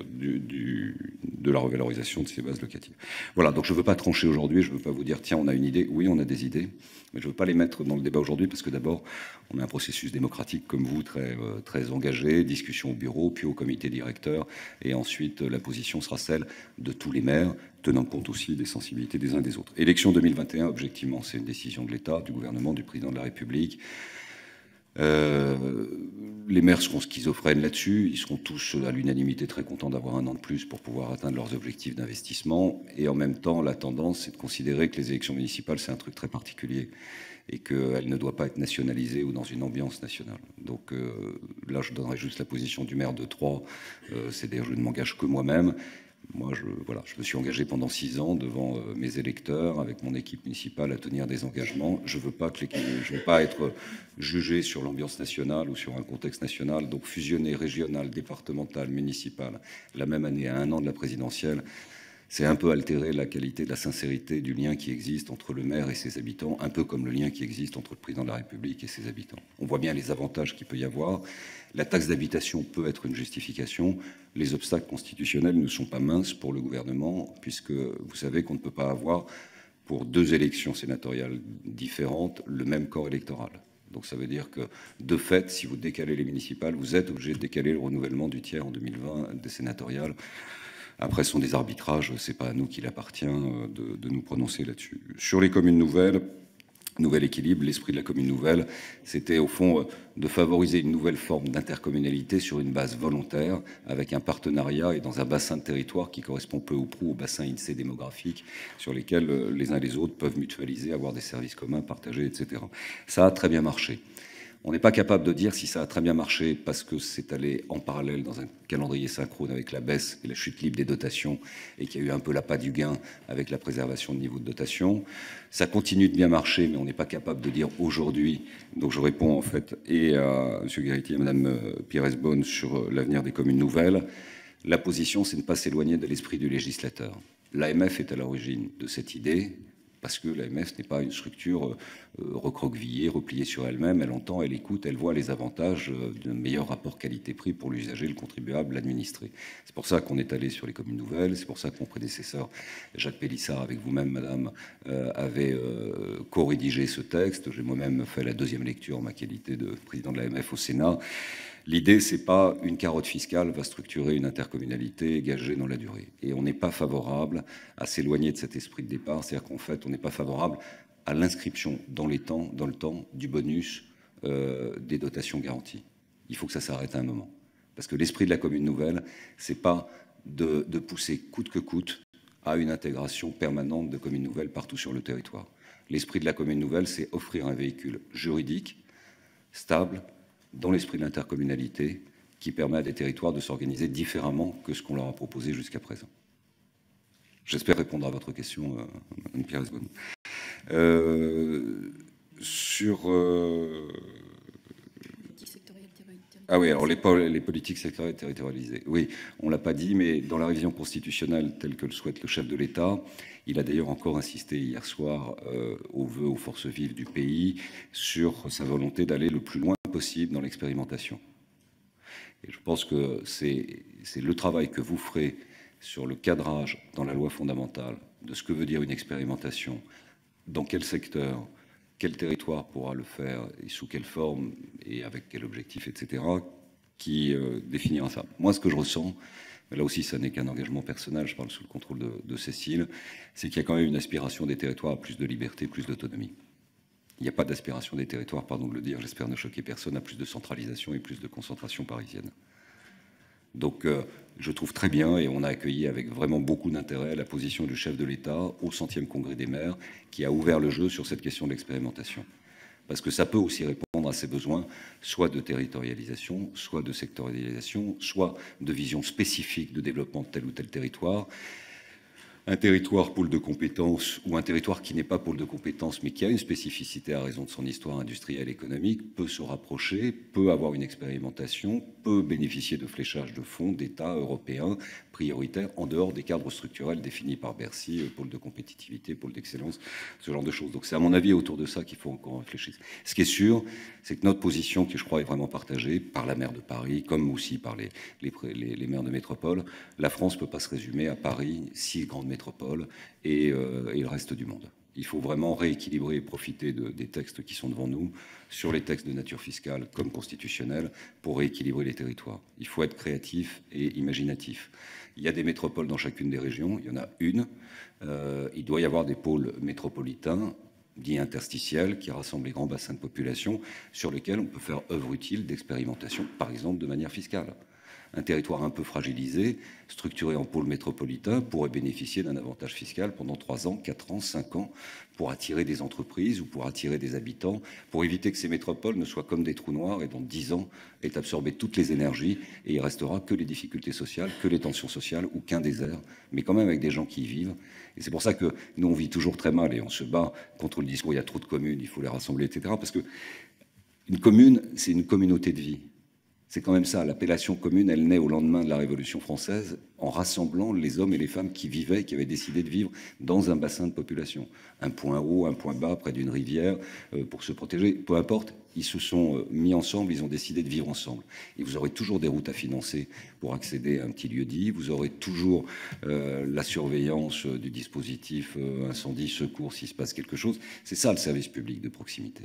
la revalorisation de ces bases locatives. Voilà, donc je ne veux pas trancher aujourd'hui, je ne veux pas vous dire, tiens, on a une idée. Oui, on a des idées, mais je ne veux pas les mettre dans le débat aujourd'hui, parce que d'abord, on a un processus démocratique comme vous, très engagé, discussion au bureau, puis au comité directeur, et ensuite la position sera celle de tous les maires, tenant compte aussi des sensibilités des uns des autres. Élection 2021, objectivement, c'est une décision de l'État, du gouvernement, du président de la République. Les maires seront schizophrènes là-dessus, ils seront tous à l'unanimité très contents d'avoir un an de plus pour pouvoir atteindre leurs objectifs d'investissement, et en même temps la tendance c'est de considérer que les élections municipales c'est un truc très particulier et qu'elle ne doit pas être nationalisée ou dans une ambiance nationale. Donc là je donnerai juste la position du maire de Troyes, c'est-à-dire je ne m'engage que moi-même. Moi, je me suis engagé pendant 6 ans devant mes électeurs, avec mon équipe municipale, à tenir des engagements. Je ne veux pas être jugé sur l'ambiance nationale ou sur un contexte national. Donc, fusionner régional, départemental, municipal, la même année, à 1 an de la présidentielle, c'est un peu altérer la qualité de la sincérité du lien qui existe entre le maire et ses habitants, un peu comme le lien qui existe entre le président de la République et ses habitants. On voit bien les avantages qu'il peut y avoir. La taxe d'habitation peut être une justification. Les obstacles constitutionnels ne sont pas minces pour le gouvernement, puisque vous savez qu'on ne peut pas avoir, pour 2 élections sénatoriales différentes, le même corps électoral. Donc ça veut dire que, de fait, si vous décalez les municipales, vous êtes obligé de décaler le renouvellement du tiers en 2020 des sénatoriales. Après, ce sont des arbitrages, c'est pas à nous qu'il appartient de nous prononcer là-dessus. Sur les communes nouvelles, nouvel équilibre, l'esprit de la commune nouvelle, c'était au fond de favoriser une nouvelle forme d'intercommunalité sur une base volontaire, avec un partenariat et dans un bassin de territoire qui correspond peu ou prou au bassin INSEE démographique, sur lesquels les uns et les autres peuvent mutualiser, avoir des services communs, partagés, etc. Ça a très bien marché. On n'est pas capable de dire si ça a très bien marché parce que c'est allé en parallèle dans un calendrier synchrone avec la baisse et la chute libre des dotations et qu'il y a eu un peu l'appât du gain avec la préservation de niveau de dotation. Ça continue de bien marcher, mais on n'est pas capable de dire aujourd'hui. Donc je réponds en fait et à M. Guéretti et à Mme Pires-Beaune sur l'avenir des communes nouvelles. La position, c'est de ne pas s'éloigner de l'esprit du législateur. L'AMF est à l'origine de cette idée, parce que l'AMF n'est pas une structure recroquevillée, repliée sur elle-même. Elle entend, elle écoute, elle voit les avantages d'un meilleur rapport qualité-prix pour l'usager, le contribuable, l'administré. C'est pour ça qu'on est allé sur les communes nouvelles, c'est pour ça que mon prédécesseur, Jacques Pélissard, avec vous-même, madame, avait co-rédigé ce texte. J'ai moi-même fait la 2e lecture en ma qualité de président de l'AMF au Sénat. L'idée, c'est pas une carotte fiscale va structurer une intercommunalité gagée dans la durée. Et on n'est pas favorable à s'éloigner de cet esprit de départ. C'est-à-dire qu'en fait, on n'est pas favorable à l'inscription dans le temps, du bonus des dotations garanties. Il faut que ça s'arrête à un moment. Parce que l'esprit de la commune nouvelle, c'est pas de pousser coûte que coûte à une intégration permanente de communes nouvelles partout sur le territoire. L'esprit de la commune nouvelle, c'est offrir un véhicule juridique, stable, dans l'esprit de l'intercommunalité, qui permet à des territoires de s'organiser différemment que ce qu'on leur a proposé jusqu'à présent. J'espère répondre à votre question, Mme Pires-Beaune. Ah oui, alors les politiques sectorielles territorialisées. Oui, on ne l'a pas dit, mais dans la révision constitutionnelle telle que le souhaite le chef de l'État, il a d'ailleurs encore insisté hier soir aux vœux aux forces vives du pays sur sa volonté d'aller le plus loin possible dans l'expérimentation. Et je pense que c'est le travail que vous ferez sur le cadrage dans la loi fondamentale de ce que veut dire une expérimentation, dans quel secteur, quel territoire pourra le faire et sous quelle forme et avec quel objectif, etc., qui définira ça. Moi, ce que je ressens, là aussi, ça n'est qu'un engagement personnel, je parle sous le contrôle de Cécile, c'est qu'il y a quand même une aspiration des territoires à plus de liberté, plus d'autonomie. Il n'y a pas d'aspiration des territoires, pardon de le dire, j'espère ne choquer personne, à plus de centralisation et plus de concentration parisienne. Donc, je trouve très bien, et on a accueilli avec vraiment beaucoup d'intérêt la position du chef de l'État au 100e congrès des maires, qui a ouvert le jeu sur cette question de l'expérimentation. parce que ça peut aussi répondre à ces besoins, soit de territorialisation, soit de sectorialisation, soit de vision spécifique de développement de tel ou tel territoire. Un territoire pôle de compétences ou un territoire qui n'est pas pôle de compétences mais qui a une spécificité à raison de son histoire industrielle et économique peut se rapprocher, peut avoir une expérimentation, peut bénéficier de fléchage de fonds d'État européens prioritaires en dehors des cadres structurels définis par Bercy, pôle de compétitivité, pôle d'excellence, ce genre de choses. Donc c'est à mon avis autour de ça qu'il faut encore réfléchir. Ce qui est sûr, c'est que notre position, qui je crois est vraiment partagée par la maire de Paris, comme aussi par les maires de métropole, la France ne peut pas se résumer à Paris, 6 grandes métropoles et le reste du monde. Il faut vraiment rééquilibrer et profiter des textes qui sont devant nous, sur les textes de nature fiscale comme constitutionnelle, pour rééquilibrer les territoires. Il faut être créatif et imaginatif. Il y a des métropoles dans chacune des régions, il y en a une. Il doit y avoir des pôles métropolitains, dits interstitiels, qui rassemblent les grands bassins de population, sur lesquels on peut faire œuvre utile d'expérimentation, par exemple de manière fiscale. Un territoire un peu fragilisé, structuré en pôle métropolitain, pourrait bénéficier d'un avantage fiscal pendant 3 ans, 4 ans, 5 ans, pour attirer des entreprises ou pour attirer des habitants, pour éviter que ces métropoles ne soient comme des trous noirs et dans 10 ans aient absorbé toutes les énergies et il restera que les difficultés sociales, que les tensions sociales ou qu'un désert, mais quand même avec des gens qui y vivent. Et c'est pour ça que nous, on vit toujours très mal et on se bat contre le discours « il y a trop de communes, il faut les rassembler », etc. Parce que une commune, c'est une communauté de vie. C'est quand même ça, l'appellation commune, elle naît au lendemain de la Révolution française en rassemblant les hommes et les femmes qui vivaient, qui avaient décidé de vivre dans un bassin de population. Un point haut, un point bas, près d'une rivière, pour se protéger, peu importe, ils se sont mis ensemble, ils ont décidé de vivre ensemble. Et vous aurez toujours des routes à financer pour accéder à un petit lieu-dit, vous aurez toujours la surveillance du dispositif incendie, secours, s'il se passe quelque chose. C'est ça le service public de proximité.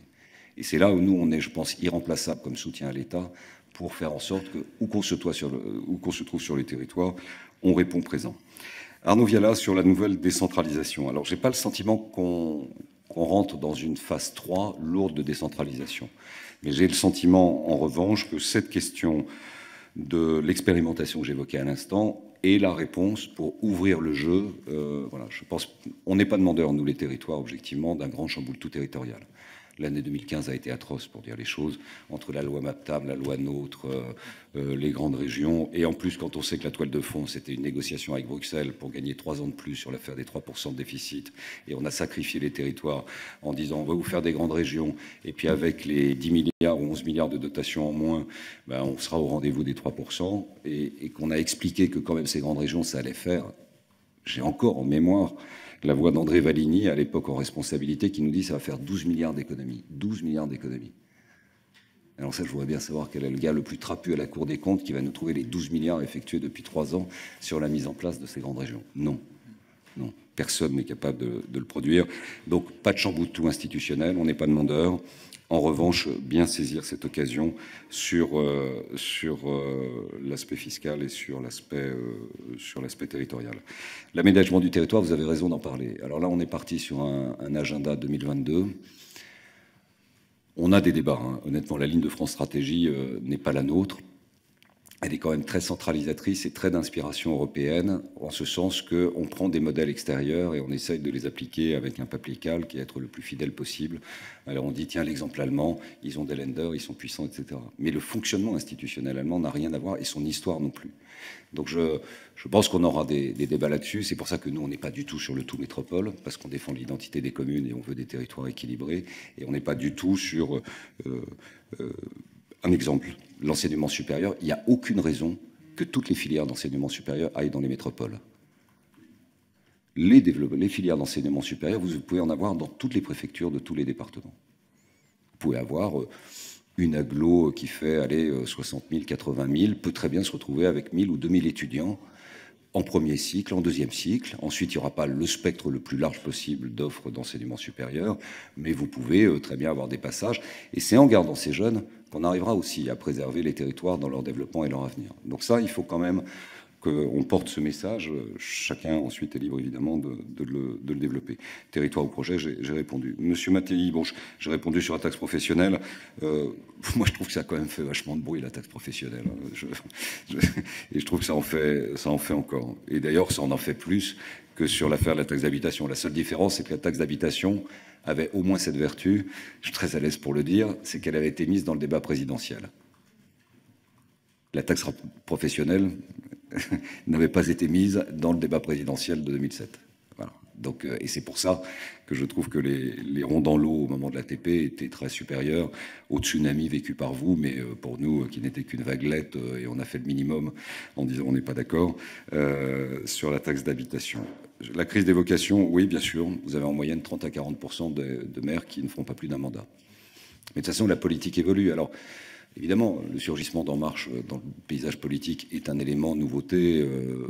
Et c'est là où nous, on est, je pense, irremplaçable comme soutien à l'État, pour faire en sorte que, où qu'on se trouve sur les territoires, on répond présent. Arnaud Viala, sur la nouvelle décentralisation. Alors, je n'ai pas le sentiment qu'on rentre dans une phase 3 lourde de décentralisation. Mais j'ai le sentiment, en revanche, que cette question de l'expérimentation que j'évoquais à l'instant est la réponse pour ouvrir le jeu. Voilà, je pense qu'on n'est pas demandeurs, nous, les territoires, objectivement, d'un grand chamboule tout territorial. L'année 2015 a été atroce, pour dire les choses, entre la loi MAPTAM, la loi NOTRe, les grandes régions. Et en plus, quand on sait que la toile de fond, c'était une négociation avec Bruxelles pour gagner 3 ans de plus sur l'affaire des 3% de déficit. Et on a sacrifié les territoires en disant on va vous faire des grandes régions. Et puis avec les 10 milliards ou 11 milliards de dotations en moins, ben, on sera au rendez-vous des 3%. Et qu'on a expliqué que quand même ces grandes régions, ça allait faire. J'ai encore en mémoire la voix d'André Valigny, à l'époque en responsabilité, qui nous dit que ça va faire 12 milliards d'économies. 12 milliards d'économies. Alors ça, je voudrais bien savoir quel est le gars le plus trapu à la Cour des comptes qui va nous trouver les 12 milliards effectués depuis 3 ans sur la mise en place de ces grandes régions. Non. Non. Personne n'est capable de le produire. Donc, pas de chamboutou institutionnel, on n'est pas demandeur. En revanche, bien saisir cette occasion sur l'aspect fiscal et sur l'aspect territorial. L'aménagement du territoire, vous avez raison d'en parler. Alors là, on est parti sur un agenda 2022. On a des débats. Hein. Honnêtement, la ligne de France Stratégie n'est pas la nôtre. Elle est quand même très centralisatrice et très d'inspiration européenne, en ce sens qu'on prend des modèles extérieurs et on essaye de les appliquer avec un papier cal qui est être le plus fidèle possible. Alors on dit, tiens, l'exemple allemand, ils ont des Länder, ils sont puissants, etc. Mais le fonctionnement institutionnel allemand n'a rien à voir et son histoire non plus. Donc je pense qu'on aura des débats là-dessus. C'est pour ça que nous, on n'est pas du tout sur le tout métropole, parce qu'on défend l'identité des communes et on veut des territoires équilibrés. Et on n'est pas du tout sur... un exemple, l'enseignement supérieur, il n'y a aucune raison que toutes les filières d'enseignement supérieur aillent dans les métropoles. Les filières d'enseignement supérieur, vous pouvez en avoir dans toutes les préfectures de tous les départements. Vous pouvez avoir une agglo qui fait 60 000, 80 000, peut très bien se retrouver avec 1 000 ou 2 000 étudiants en premier cycle, en deuxième cycle. Ensuite, il n'y aura pas le spectre le plus large possible d'offres d'enseignement supérieur, mais vous pouvez très bien avoir des passages. Et c'est en gardant ces jeunes qu'on arrivera aussi à préserver les territoires dans leur développement et leur avenir. Donc ça, il faut quand même qu'on porte ce message. Chacun ensuite est libre évidemment de le développer. Territoire ou projet, j'ai répondu. Monsieur Mattei, bon, j'ai répondu sur la taxe professionnelle. Moi, je trouve que ça a quand même fait vachement de bruit, la taxe professionnelle. Et je trouve que ça en fait encore. Et d'ailleurs, ça en fait plus que sur l'affaire de la taxe d'habitation. La seule différence, c'est que la taxe d'habitation avait au moins cette vertu, je suis très à l'aise pour le dire, c'est qu'elle avait été mise dans le débat présidentiel. La taxe professionnelle n'avait pas été mise dans le débat présidentiel de 2007. Voilà. Donc, et c'est pour ça que je trouve que les ronds dans l'eau au moment de l'ATP étaient très supérieurs au tsunami vécu par vous, mais pour nous, qui n'était qu'une vaguelette, et on a fait le minimum en disant on n'est pas d'accord sur la taxe d'habitation. La crise des vocations, oui, bien sûr, vous avez en moyenne 30 à 40% de maires qui ne feront pas plus d'un mandat. Mais de toute façon, la politique évolue. Alors, évidemment, le surgissement d'En Marche dans le paysage politique est un élément nouveauté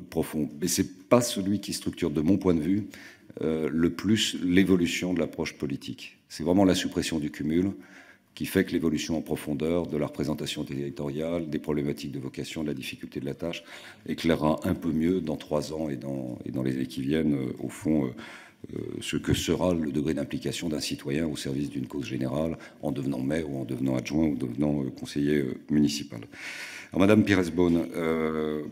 profond. Mais ce n'est pas celui qui structure, de mon point de vue, le plus l'évolution de l'approche politique. C'est vraiment la suppression du cumul qui fait que l'évolution en profondeur de la représentation territoriale, des problématiques de vocation, de la difficulté de la tâche, éclairera un peu mieux dans 3 ans et dans les années qui viennent, au fond, ce que sera le degré d'implication d'un citoyen au service d'une cause générale en devenant maire ou en devenant adjoint ou devenant conseiller municipal. Alors, Madame Pires-Beaune,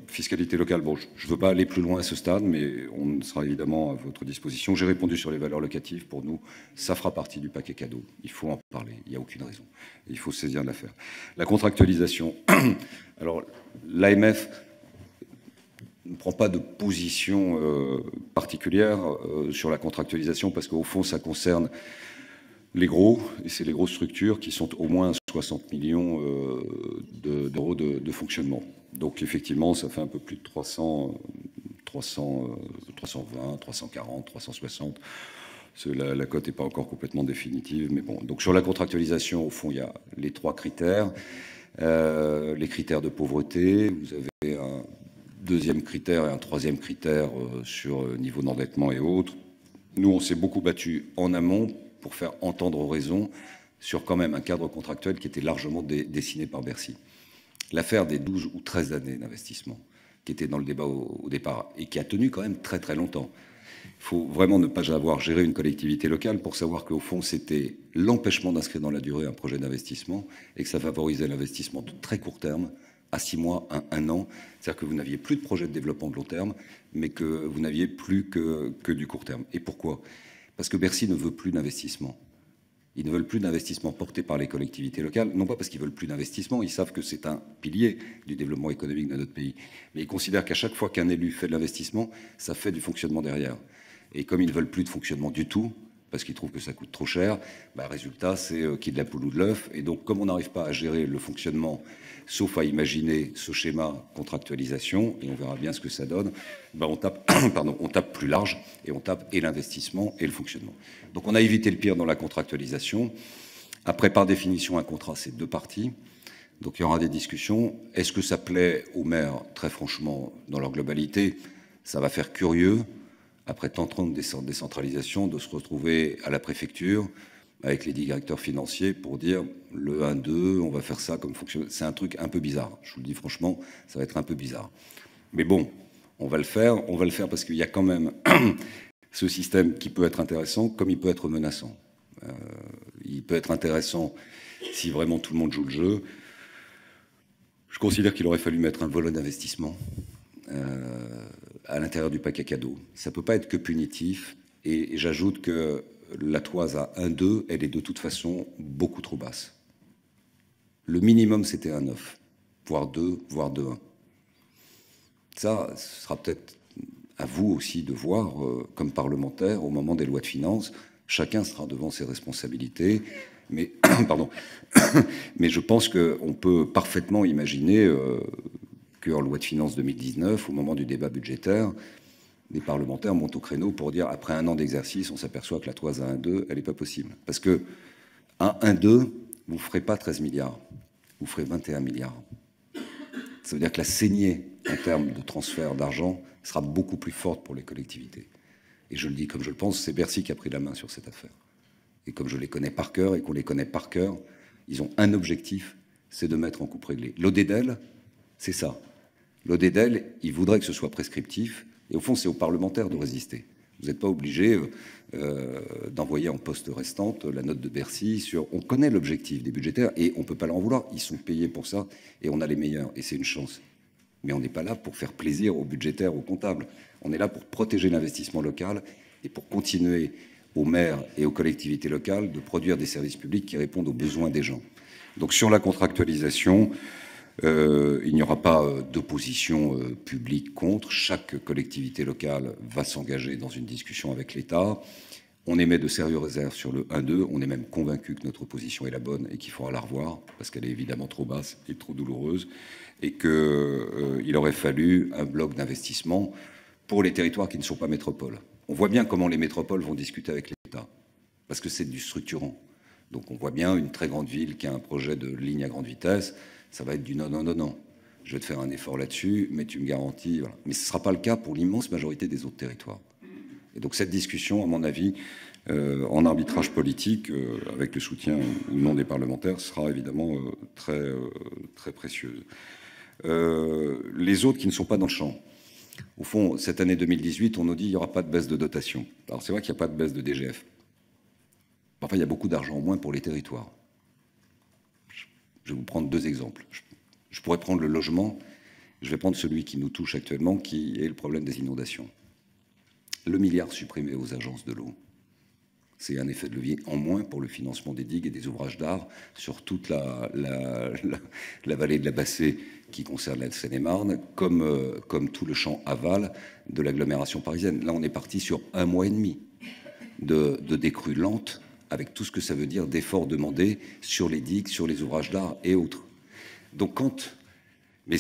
fiscalité locale, bon, je ne veux pas aller plus loin à ce stade, mais on sera évidemment à votre disposition. J'ai répondu sur les valeurs locatives. Pour nous, ça fera partie du paquet cadeau. Il faut en parler, il n'y a aucune raison. Il faut se saisir de l'affaire. La contractualisation. Alors, l'AMF ne prend pas de position particulière sur la contractualisation parce qu'au fond, ça concerne les gros, et c'est les grosses structures qui sont au moins 60 millions d'euros de fonctionnement. Donc effectivement, ça fait un peu plus de 320, 340, 360. La cote n'est pas encore complètement définitive, mais bon. Donc sur la contractualisation, au fond, il y a les 3 critères. Les critères de pauvreté, vous avez un 2e critère et un 3e critère sur niveau d'endettement et autres. Nous, on s'est beaucoup battu en amont pour faire entendre raison sur quand même un cadre contractuel qui était largement dessiné par Bercy. L'affaire des 12 ou 13 années d'investissement qui était dans le débat au départ et qui a tenu quand même très très longtemps. Il faut vraiment ne pas avoir géré une collectivité locale pour savoir qu'au fond, c'était l'empêchement d'inscrire dans la durée un projet d'investissement et que ça favorisait l'investissement de très court terme, à 6 mois, 1 an. C'est-à-dire que vous n'aviez plus de projet de développement de long terme, mais que vous n'aviez plus que du court terme. Et pourquoi ? Parce que Bercy ne veut plus d'investissement. Ils ne veulent plus d'investissement porté par les collectivités locales, non pas parce qu'ils veulent plus d'investissement, ils savent que c'est un pilier du développement économique de notre pays, mais ils considèrent qu'à chaque fois qu'un élu fait de l'investissement, ça fait du fonctionnement derrière. Et comme ils ne veulent plus de fonctionnement du tout, parce qu'ils trouvent que ça coûte trop cher, résultat, c'est qui de la poule ou de l'œuf. Et donc, comme on n'arrive pas à gérer le fonctionnement, sauf à imaginer ce schéma contractualisation, et on verra bien ce que ça donne, on tape, on tape plus large, et on tape et l'investissement et le fonctionnement. Donc on a évité le pire dans la contractualisation. Après, par définition, un contrat, c'est 2 parties. Donc il y aura des discussions. Est-ce que ça plaît aux maires? Très franchement, dans leur globalité, ça va faire curieux, après tant de décentralisation, de se retrouver à la préfecture avec les directeurs financiers pour dire le 1-2, on va faire ça comme fonctionnement. C'est un truc un peu bizarre. Je vous le dis franchement, ça va être un peu bizarre. Mais bon, on va le faire parce qu'il y a quand même ce système qui peut être intéressant comme il peut être menaçant. Il peut être intéressant si vraiment tout le monde joue le jeu. Je considère qu'il aurait fallu mettre un volet d'investissement à l'intérieur du paquet cadeau. Ça ne peut pas être que punitif. Et j'ajoute que la toise à 1,2, elle est de toute façon beaucoup trop basse. Le minimum, c'était 1,9, voire 2, voire 2,1. Ça, ce sera peut-être à vous aussi de voir, comme parlementaire, au moment des lois de finances, chacun sera devant ses responsabilités. Mais, pardon, mais je pense qu'on peut parfaitement imaginer qu'en loi de finances 2019, au moment du débat budgétaire, les parlementaires montent au créneau pour dire, après 1 an d'exercice, on s'aperçoit que la toise à 1,2, elle n'est pas possible. Parce que à 1,2, vous ne ferez pas 13 milliards, vous ferez 21 milliards. Ça veut dire que la saignée en termes de transfert d'argent sera beaucoup plus forte pour les collectivités. Et je le dis comme je le pense, c'est Bercy qui a pris la main sur cette affaire. Et comme je les connais par cœur et qu'on les connaît par cœur, ils ont un objectif, c'est de mettre en coupe réglée. L'ODEDEL, c'est ça. L'ODEDEL, il voudrait que ce soit prescriptif, et au fond, c'est aux parlementaires de résister. Vous n'êtes pas obligé d'envoyer en poste restante la note de Bercy sur... On connaît l'objectif des budgétaires, et on ne peut pas leur en vouloir. Ils sont payés pour ça, et on a les meilleurs, et c'est une chance. Mais on n'est pas là pour faire plaisir aux budgétaires, aux comptables. On est là pour protéger l'investissement local et pour continuer aux maires et aux collectivités locales de produire des services publics qui répondent aux besoins des gens. Donc sur la contractualisation, il n'y aura pas d'opposition publique contre. Chaque collectivité locale va s'engager dans une discussion avec l'État. On émet de sérieuses réserves sur le 1-2. On est même convaincu que notre position est la bonne et qu'il faudra la revoir parce qu'elle est évidemment trop basse et trop douloureuse et qu'il aurait fallu un bloc d'investissement pour les territoires qui ne sont pas métropoles. On voit bien comment les métropoles vont discuter avec l'État parce que c'est du structurant. Donc on voit bien une très grande ville qui a un projet de ligne à grande vitesse, ça va être du non, non, non, non. Je vais te faire un effort là-dessus, mais tu me garantis... Voilà. Mais ce ne sera pas le cas pour l'immense majorité des autres territoires. Et donc cette discussion, à mon avis, en arbitrage politique, avec le soutien ou non des parlementaires, sera évidemment très, très précieuse. Les autres qui ne sont pas dans le champ. Au fond, cette année 2018, on nous dit qu'il n'y aura pas de baisse de dotation. Alors c'est vrai qu'il n'y a pas de baisse de DGF. Enfin, il y a beaucoup d'argent en moins pour les territoires. Je vais vous prendre deux exemples. Je pourrais prendre le logement. Je vais prendre celui qui nous touche actuellement, qui est le problème des inondations. Le milliard supprimé aux agences de l'eau, c'est un effet de levier en moins pour le financement des digues et des ouvrages d'art sur toute la vallée de la Bassée qui concerne la Seine-et-Marne, comme tout le champ aval de l'agglomération parisienne. Là, on est parti sur 1 mois et demi de décrue lente, avec tout ce que ça veut dire d'efforts demandés sur les digues, sur les ouvrages d'art et autres. Donc mais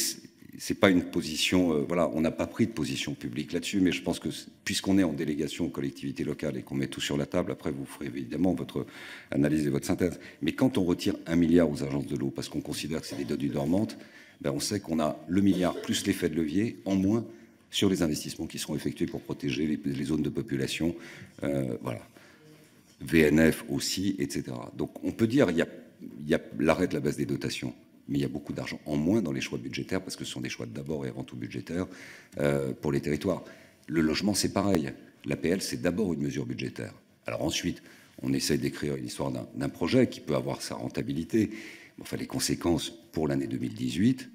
c'est pas une position, voilà, on n'a pas pris de position publique là-dessus, mais je pense que puisqu'on est en délégation aux collectivités locales et qu'on met tout sur la table, après vous ferez évidemment votre analyse et votre synthèse. Mais quand on retire 1 milliard aux agences de l'eau, parce qu'on considère que c'est des données dormantes, ben on sait qu'on a le milliard plus l'effet de levier en moins sur les investissements qui seront effectués pour protéger les zones de population, voilà. VNF aussi, etc. Donc on peut dire il y a l'arrêt de la baisse des dotations, mais il y a beaucoup d'argent en moins dans les choix budgétaires, parce que ce sont des choix d'abord et avant tout budgétaires pour les territoires. Le logement, c'est pareil. L'APL, c'est d'abord une mesure budgétaire. Alors ensuite, on essaie d'écrire une histoire d'un projet qui peut avoir sa rentabilité. Enfin, les conséquences pour l'année 2018,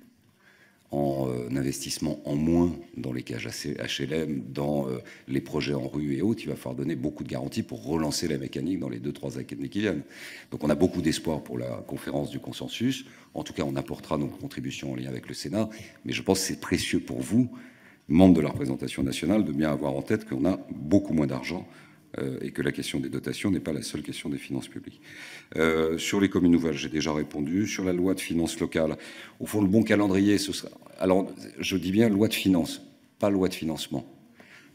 en investissement en moins dans les cages HLM, dans les projets en rue et autres, il va falloir donner beaucoup de garanties pour relancer la mécanique dans les 2-3 années qui viennent. Donc on a beaucoup d'espoir pour la conférence du consensus. En tout cas, on apportera nos contributions en lien avec le Sénat. Mais je pense que c'est précieux pour vous, membres de la représentation nationale, de bien avoir en tête qu'on a beaucoup moins d'argent et que la question des dotations n'est pas la seule question des finances publiques. Sur les communes nouvelles, j'ai déjà répondu. Sur la loi de finances locales, au fond, le bon calendrier, ce sera... Alors, je dis bien loi de finances, pas loi de financement.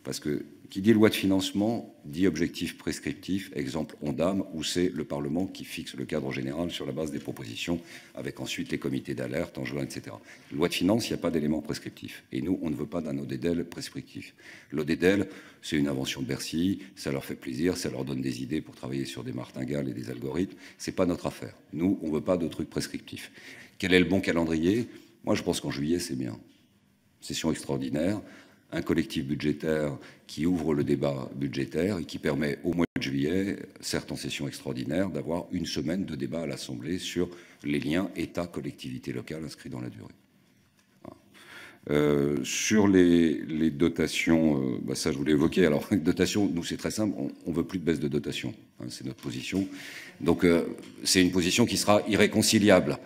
Parce que qui dit loi de financement dit objectif prescriptif, exemple ONDAM, où c'est le Parlement qui fixe le cadre général sur la base des propositions, avec ensuite les comités d'alerte en juin, etc. Loi de finances, il n'y a pas d'élément prescriptif. Et nous, on ne veut pas d'un ODEDEL prescriptif. L'ODEDEL, c'est une invention de Bercy, ça leur fait plaisir, ça leur donne des idées pour travailler sur des martingales et des algorithmes. C'est pas notre affaire. Nous, on ne veut pas de trucs prescriptifs. Quel est le bon calendrier? Moi, je pense qu'en juillet, c'est bien. Session extraordinaire, un collectif budgétaire qui ouvre le débat budgétaire et qui permet au mois de juillet, certes en session extraordinaire, d'avoir une semaine de débat à l'Assemblée sur les liens État-collectivité locale inscrits dans la durée. Voilà. Sur les dotations, ça je voulais évoquer. Alors, les dotations, nous c'est très simple, on ne veut plus de baisse de dotation, hein, c'est notre position. Donc c'est une position qui sera irréconciliable.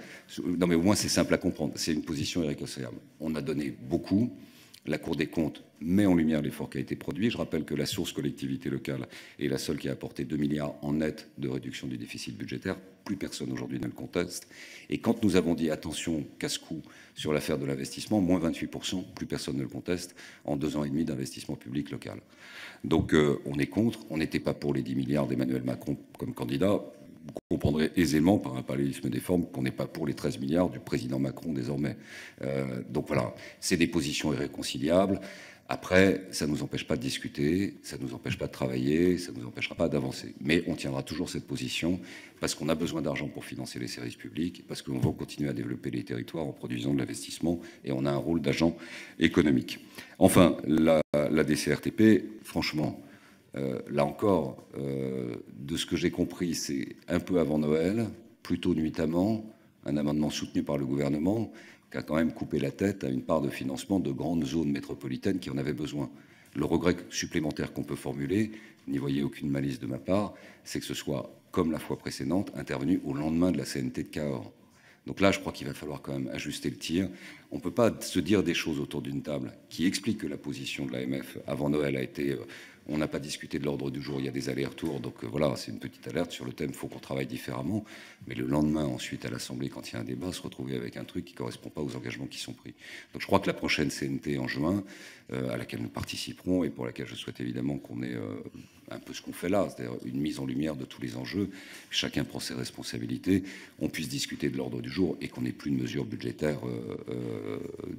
Non mais au moins c'est simple à comprendre, c'est une position irréconciliable. On a donné beaucoup. La Cour des comptes met en lumière l'effort qui a été produit. Je rappelle que la source collectivité locale est la seule qui a apporté 2 milliards en net de réduction du déficit budgétaire. Plus personne aujourd'hui ne le conteste. Et quand nous avons dit attention, casse-cou sur l'affaire de l'investissement, moins 28%, plus personne ne le conteste, en 2 ans et demi d'investissement public local. Donc on est contre. On n'était pas pour les 10 milliards d'Emmanuel Macron comme candidat. Vous comprendrez aisément, par un parallélisme des formes, qu'on n'est pas pour les 13 milliards du président Macron désormais. Donc voilà, c'est des positions irréconciliables. Après, ça ne nous empêche pas de discuter, ça ne nous empêche pas de travailler, ça ne nous empêchera pas d'avancer. Mais on tiendra toujours cette position parce qu'on a besoin d'argent pour financer les services publics, parce qu'on veut continuer à développer les territoires en produisant de l'investissement et on a un rôle d'agent économique. Enfin, la DCRTP, franchement, là encore, de ce que j'ai compris, c'est un peu avant Noël, plutôt nuitamment, un amendement soutenu par le gouvernement qui a quand même coupé la tête à une part de financement de grandes zones métropolitaines qui en avaient besoin. Le regret supplémentaire qu'on peut formuler, n'y voyez aucune malice de ma part, c'est que ce soit, comme la fois précédente, intervenu au lendemain de la CNT de Cahors. Donc là, je crois qu'il va falloir quand même ajuster le tir. On ne peut pas se dire des choses autour d'une table qui expliquent que la position de l'AMF avant Noël a été... on n'a pas discuté de l'ordre du jour, il y a des allers-retours, donc voilà, c'est une petite alerte sur le thème, il faut qu'on travaille différemment. Mais le lendemain, ensuite, à l'Assemblée, quand il y a un débat, se retrouver avec un truc qui ne correspond pas aux engagements qui sont pris. Donc je crois que la prochaine CNT en juin, à laquelle nous participerons et pour laquelle je souhaite évidemment qu'on ait un peu ce qu'on fait là, c'est-à-dire une mise en lumière de tous les enjeux, chacun prend ses responsabilités, on puisse discuter de l'ordre du jour et qu'on n'ait plus de mesures budgétaires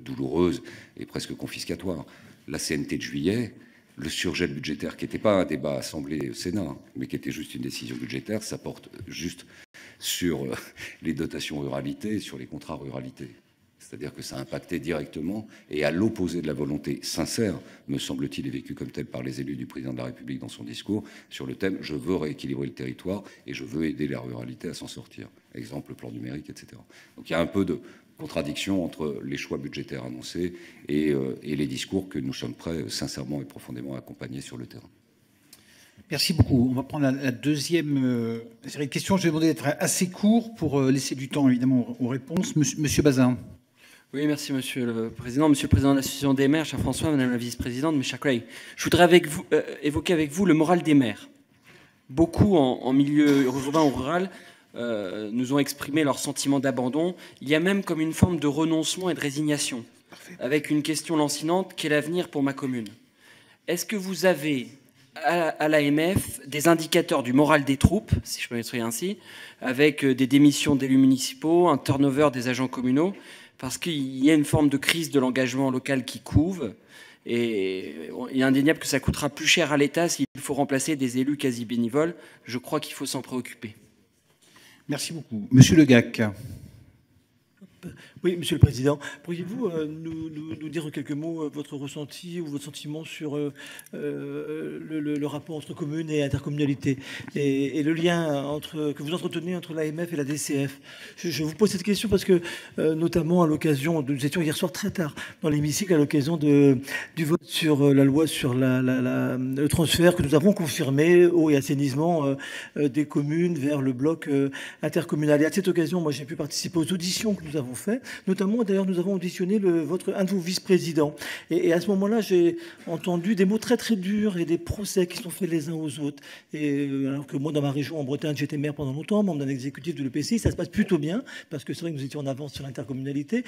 douloureuses et presque confiscatoires. La CNT de juillet, le surjet budgétaire, qui n'était pas un débat Assemblée Sénat, mais qui était juste une décision budgétaire, ça porte juste sur les dotations ruralité et sur les contrats ruralité. C'est-à-dire que ça a impacté directement et à l'opposé de la volonté sincère, me semble-t-il, et vécue comme telle par les élus du président de la République dans son discours, sur le thème « je veux rééquilibrer le territoire et je veux aider la ruralité à s'en sortir ». Exemple, le plan numérique, etc. Donc il y a un peu de contradiction entre les choix budgétaires annoncés et les discours que nous sommes prêts sincèrement et profondément à accompagner sur le terrain. Merci beaucoup. On va prendre la deuxième série de questions. Je vais demander d'être assez court pour laisser du temps, évidemment, aux réponses. Monsieur Bazin. Oui, merci, Monsieur le Président. Monsieur le Président de l'Association des maires, cher François, Madame la Vice-Présidente, mes chers collègues, je voudrais évoquer avec vous le moral des maires. Beaucoup en milieu urbain ou rural nous ont exprimé leur sentiment d'abandon. Il y a même comme une forme de renoncement et de résignation, avec une question lancinante, quel avenir pour ma commune? Est-ce que vous avez à l'AMF des indicateurs du moral des troupes, si je peux m'exprimer ainsi, avec des démissions d'élus municipaux, un turnover des agents communaux, parce qu'il y a une forme de crise de l'engagement local qui couve, et il est indéniable que ça coûtera plus cher à l'État s'il faut remplacer des élus quasi bénévoles. Je crois qu'il faut s'en préoccuper. Merci beaucoup. Monsieur Le Gac. Oui, Monsieur le Président, pourriez-vous nous dire quelques mots, votre ressenti ou votre sentiment sur le rapport entre communes et intercommunalité et le lien que vous entretenez entre l'AMF et la DCF? Je vous pose cette question parce que, notamment à l'occasion, nous étions hier soir très tard dans l'hémicycle à l'occasion du vote sur la loi sur le transfert que nous avons confirmé, eau et assainissement des communes vers le bloc intercommunal. Et à cette occasion, moi j'ai pu participer aux auditions que nous avons faites. Notamment, d'ailleurs, nous avons auditionné un de vos vice-présidents. Et à ce moment-là, j'ai entendu des mots très, très durs et des procès qui sont faits les uns aux autres. Et alors que moi, dans ma région, en Bretagne, j'étais maire pendant longtemps, membre d'un exécutif de l'EPCI, ça se passe plutôt bien, parce que c'est vrai que nous étions en avance sur l'intercommunalité.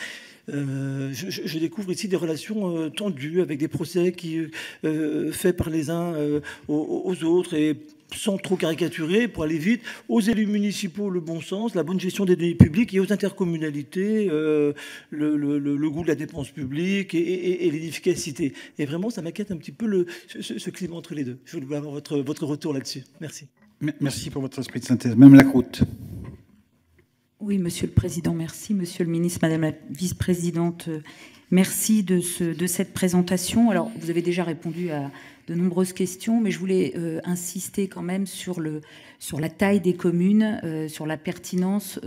Je découvre ici des relations tendues, avec des procès faits par les uns aux autres, et sans trop caricaturer, pour aller vite, aux élus municipaux le bon sens, la bonne gestion des deniers publics, et aux intercommunalités le goût de la dépense publique et l'inefficacité. Et vraiment, ça m'inquiète un petit peu ce climat entre les deux. Je voulais avoir votre retour là-dessus. Merci. Merci pour votre esprit de synthèse. Madame Lacroute. Oui, Monsieur le Président, merci. Monsieur le Ministre, Madame la Vice-Présidente, merci de cette présentation. Alors, vous avez déjà répondu à de nombreuses questions, mais je voulais insister quand même sur la taille des communes, sur la pertinence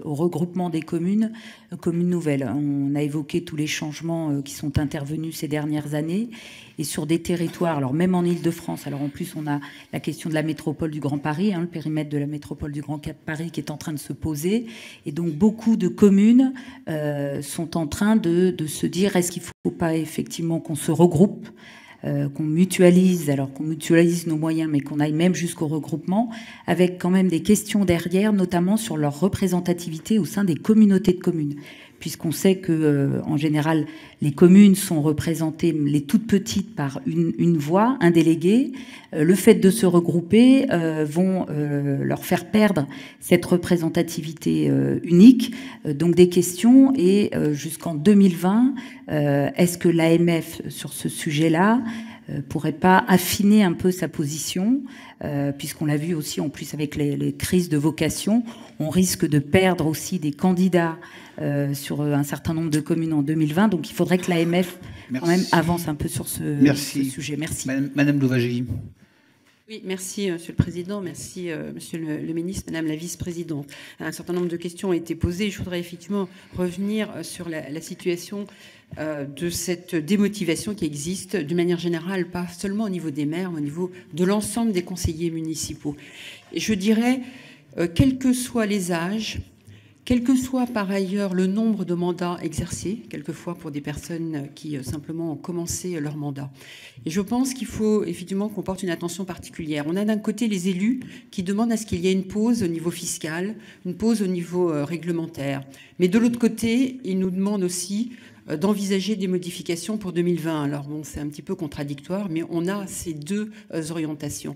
au regroupement des communes nouvelles. On a évoqué tous les changements qui sont intervenus ces dernières années et sur des territoires, alors même en Île-de-France. Alors en plus, on a la question de la métropole du Grand Paris, le périmètre de la métropole du Grand Paris qui est en train de se poser. Et donc beaucoup de communes sont en train de se dire, est-ce qu'il ne faut pas effectivement qu'on se regroupe, qu'on mutualise nos moyens, mais qu'on aille même jusqu'au regroupement, avec quand même des questions derrière, notamment sur leur représentativité au sein des communautés de communes. puisqu'on sait que en général, les communes sont représentées, les toutes petites, par une voix, un délégué. Le fait de se regrouper vont leur faire perdre cette représentativité unique. Donc des questions, et jusqu'en 2020, est-ce que l'AMF, sur ce sujet-là, pourrait pas affiner un peu sa position, puisqu'on l'a vu aussi en plus avec les crises de vocation, on risque de perdre aussi des candidats sur un certain nombre de communes en 2020, donc il faudrait que l'AMF quand même avance un peu sur ce sujet. Merci. Madame Louwagie. Oui, merci Monsieur le Président, merci Monsieur le Ministre, Madame la Vice-Présidente. Un certain nombre de questions ont été posées. Je voudrais effectivement revenir sur la situation de cette démotivation qui existe d'une manière générale, pas seulement au niveau des maires, mais au niveau de l'ensemble des conseillers municipaux. Et je dirais, quels que soient les âges, quel que soit par ailleurs le nombre de mandats exercés, quelquefois pour des personnes qui simplement ont commencé leur mandat. Et je pense qu'il faut effectivement qu'on porte une attention particulière. On a d'un côté les élus qui demandent à ce qu'il y ait une pause au niveau fiscal, une pause au niveau réglementaire. Mais de l'autre côté, ils nous demandent aussi d'envisager des modifications pour 2020. Alors bon, c'est un petit peu contradictoire, mais on a ces deux orientations.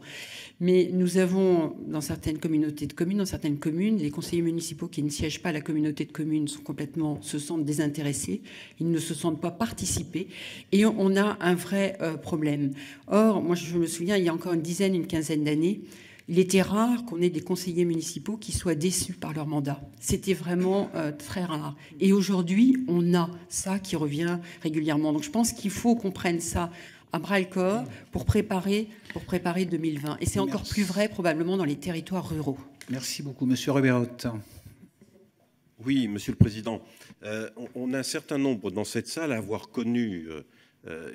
Mais nous avons, dans certaines communautés de communes, dans certaines communes, les conseillers municipaux qui ne siègent pas à la communauté de communes se sentent désintéressés, ils ne se sentent pas participer, et on a un vrai problème. Or, moi je me souviens, il y a encore une quinzaine d'années, il était rare qu'on ait des conseillers municipaux qui soient déçus par leur mandat. C'était vraiment très rare. Et aujourd'hui, on a ça qui revient régulièrement. Donc je pense qu'il faut qu'on prenne ça à bras-le-corps pour préparer 2020. Et c'est encore plus vrai probablement dans les territoires ruraux. Merci beaucoup. Monsieur Rebeyrotte. Oui, Monsieur le Président. On a un certain nombre dans cette salle à avoir connu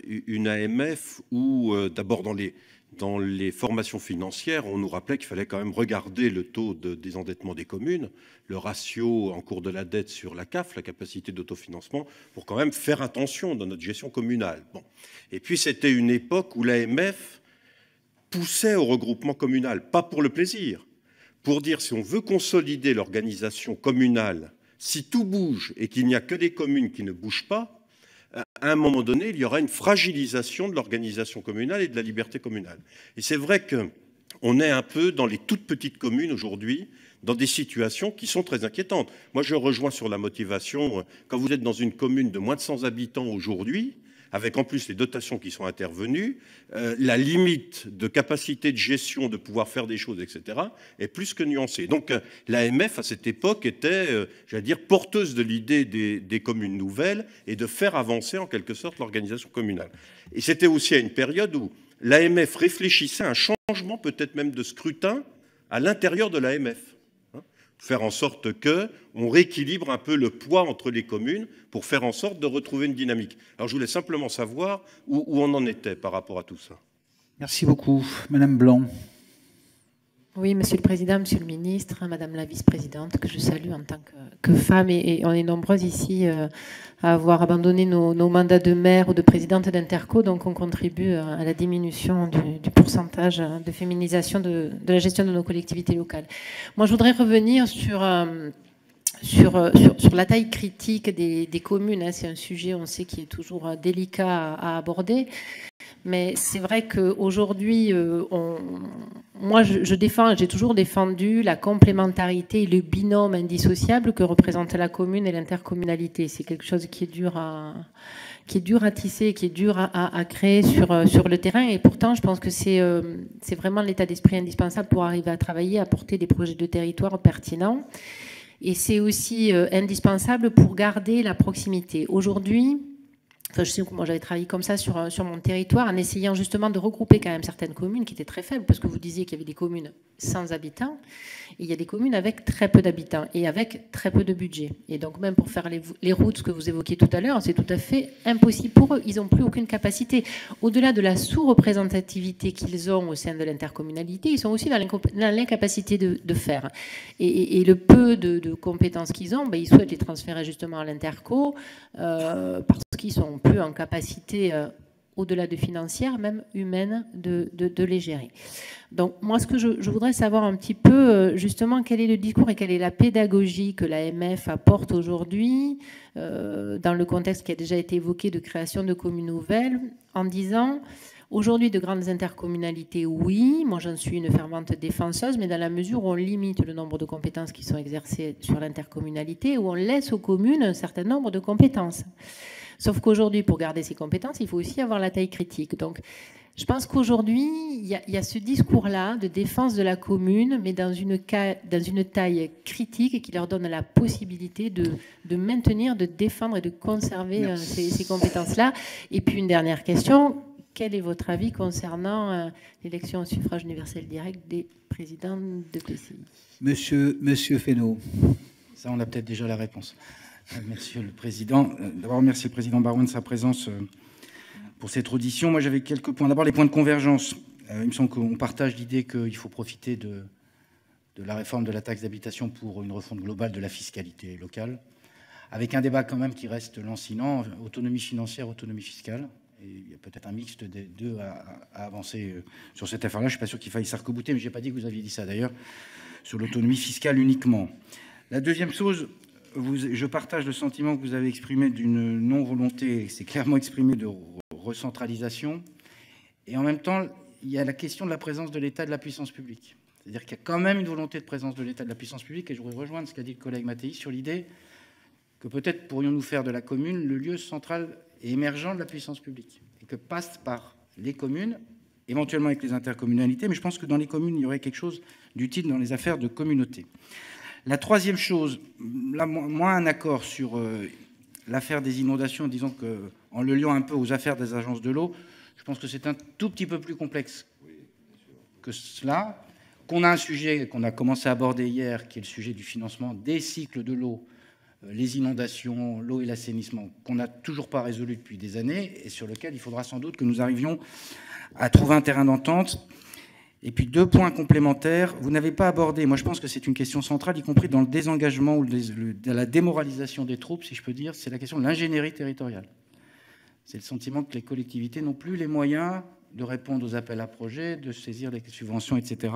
une AMF où, d'abord dans les formations financières, on nous rappelait qu'il fallait quand même regarder le taux de désendettement des communes, le ratio en cours de la dette sur la CAF, la capacité d'autofinancement, pour quand même faire attention dans notre gestion communale. Bon. Et puis c'était une époque où l'AMF poussait au regroupement communal, pas pour le plaisir, pour dire si on veut consolider l'organisation communale, si tout bouge et qu'il n'y a que des communes qui ne bougent pas, à un moment donné, il y aura une fragilisation de l'organisation communale et de la liberté communale. Et c'est vrai qu'on est un peu dans les toutes petites communes aujourd'hui, dans des situations qui sont très inquiétantes. Moi, je rejoins sur la motivation. Quand vous êtes dans une commune de moins de 100 habitants aujourd'hui, avec en plus les dotations qui sont intervenues, la limite de capacité de gestion, de pouvoir faire des choses, etc., est plus que nuancée. Donc l'AMF, à cette époque, était, j'allais dire, porteuse de l'idée des communes nouvelles et de faire avancer en quelque sorte l'organisation communale. Et c'était aussi à une période où l'AMF réfléchissait à un changement, peut-être même de scrutin, à l'intérieur de l'AMF. Faire en sorte qu'on rééquilibre un peu le poids entre les communes pour faire en sorte de retrouver une dynamique. Alors je voulais simplement savoir où on en était par rapport à tout ça. Merci beaucoup. Madame Blanc. Oui, Monsieur le Président, Monsieur le Ministre, Madame la Vice-Présidente, que je salue en tant que femme, et on est nombreuses ici à avoir abandonné nos mandats de maire ou de présidente d'interco, donc on contribue à la diminution du pourcentage de féminisation de la gestion de nos collectivités locales. Moi, je voudrais revenir sur la taille critique des communes. C'est un sujet, on sait, qui est toujours délicat à aborder. Mais c'est vrai qu'aujourd'hui, moi, j'ai toujours défendu la complémentarité et le binôme indissociable que représente la commune et l'intercommunalité. C'est quelque chose qui est dur à tisser, qui est dur à créer sur le terrain. Et pourtant, je pense que c'est vraiment l'état d'esprit indispensable pour arriver à travailler, à porter des projets de territoire pertinents. Et c'est aussi indispensable pour garder la proximité. Aujourd'hui, je sais que moi j'avais travaillé comme ça sur mon territoire en essayant justement de regrouper quand même certaines communes qui étaient très faibles, parce que vous disiez qu'il y avait des communes sans habitants, et il y a des communes avec très peu d'habitants et avec très peu de budget. Et donc même pour faire les routes, ce que vous évoquiez tout à l'heure, c'est tout à fait impossible pour eux. Ils n'ont plus aucune capacité. Au-delà de la sous-représentativité qu'ils ont au sein de l'intercommunalité, ils sont aussi dans l'incapacité de faire. Et le peu de compétences qu'ils ont, ils souhaitent les transférer justement à l'interco parce qu'ils sont plus en capacité au-delà de financières, même humaines, de les gérer. Donc moi, ce que je voudrais savoir un petit peu, justement, quel est le discours et quelle est la pédagogie que l'AMF apporte aujourd'hui dans le contexte qui a déjà été évoqué de création de communes nouvelles, en disant, aujourd'hui, de grandes intercommunalités, oui, moi j'en suis une fervente défenseuse, mais dans la mesure où on limite le nombre de compétences qui sont exercées sur l'intercommunalité, où on laisse aux communes un certain nombre de compétences. Sauf qu'aujourd'hui, pour garder ces compétences, il faut aussi avoir la taille critique. Donc, je pense qu'aujourd'hui, il y a ce discours-là de défense de la commune, mais dans une taille critique et qui leur donne la possibilité de maintenir, de défendre et de conserver ces compétences-là. Et puis, une dernière question. Quel est votre avis concernant l'élection au suffrage universel direct des présidents de PCI? Monsieur Fesneau, ça on a peut-être déjà la réponse. Monsieur le Président. D'abord, merci le Président Baroin de sa présence pour cette audition. Moi, j'avais quelques points. D'abord, les points de convergence. Il me semble qu'on partage l'idée qu'il faut profiter de la réforme de la taxe d'habitation pour une refonte globale de la fiscalité locale, avec un débat quand même qui reste lancinant, autonomie financière, autonomie fiscale. Et il y a peut-être un mixte des deux à avancer sur cette affaire-là. Je ne suis pas sûr qu'il faille s'arc-bouter, mais je n'ai pas dit que vous aviez dit ça d'ailleurs, sur l'autonomie fiscale uniquement. La deuxième chose, je partage le sentiment que vous avez exprimé d'une non-volonté, c'est clairement exprimé, de recentralisation. Et en même temps, il y a la question de la présence de l'État et de la puissance publique. C'est-à-dire qu'il y a quand même une volonté de présence de l'État et de la puissance publique. Et je voudrais rejoindre ce qu'a dit le collègue Mattei sur l'idée que peut-être pourrions-nous faire de la commune le lieu central et émergent de la puissance publique. Et que passe par les communes, éventuellement avec les intercommunalités. Mais je pense que dans les communes, il y aurait quelque chose d'utile dans les affaires de communauté. La troisième chose, là, moi, un accord sur l'affaire des inondations, disons qu'en le liant un peu aux affaires des agences de l'eau, je pense que c'est un tout petit peu plus complexe que cela, qu'on a un sujet qu'on a commencé à aborder hier, qui est le sujet du financement des cycles de l'eau, les inondations, l'eau et l'assainissement, qu'on n'a toujours pas résolu depuis des années, et sur lequel il faudra sans doute que nous arrivions à trouver un terrain d'entente. Et puis deux points complémentaires. Vous n'avez pas abordé, moi je pense que c'est une question centrale, y compris dans le désengagement ou de la démoralisation des troupes, si je peux dire, c'est la question de l'ingénierie territoriale. C'est le sentiment que les collectivités n'ont plus les moyens de répondre aux appels à projets, de saisir les subventions, etc.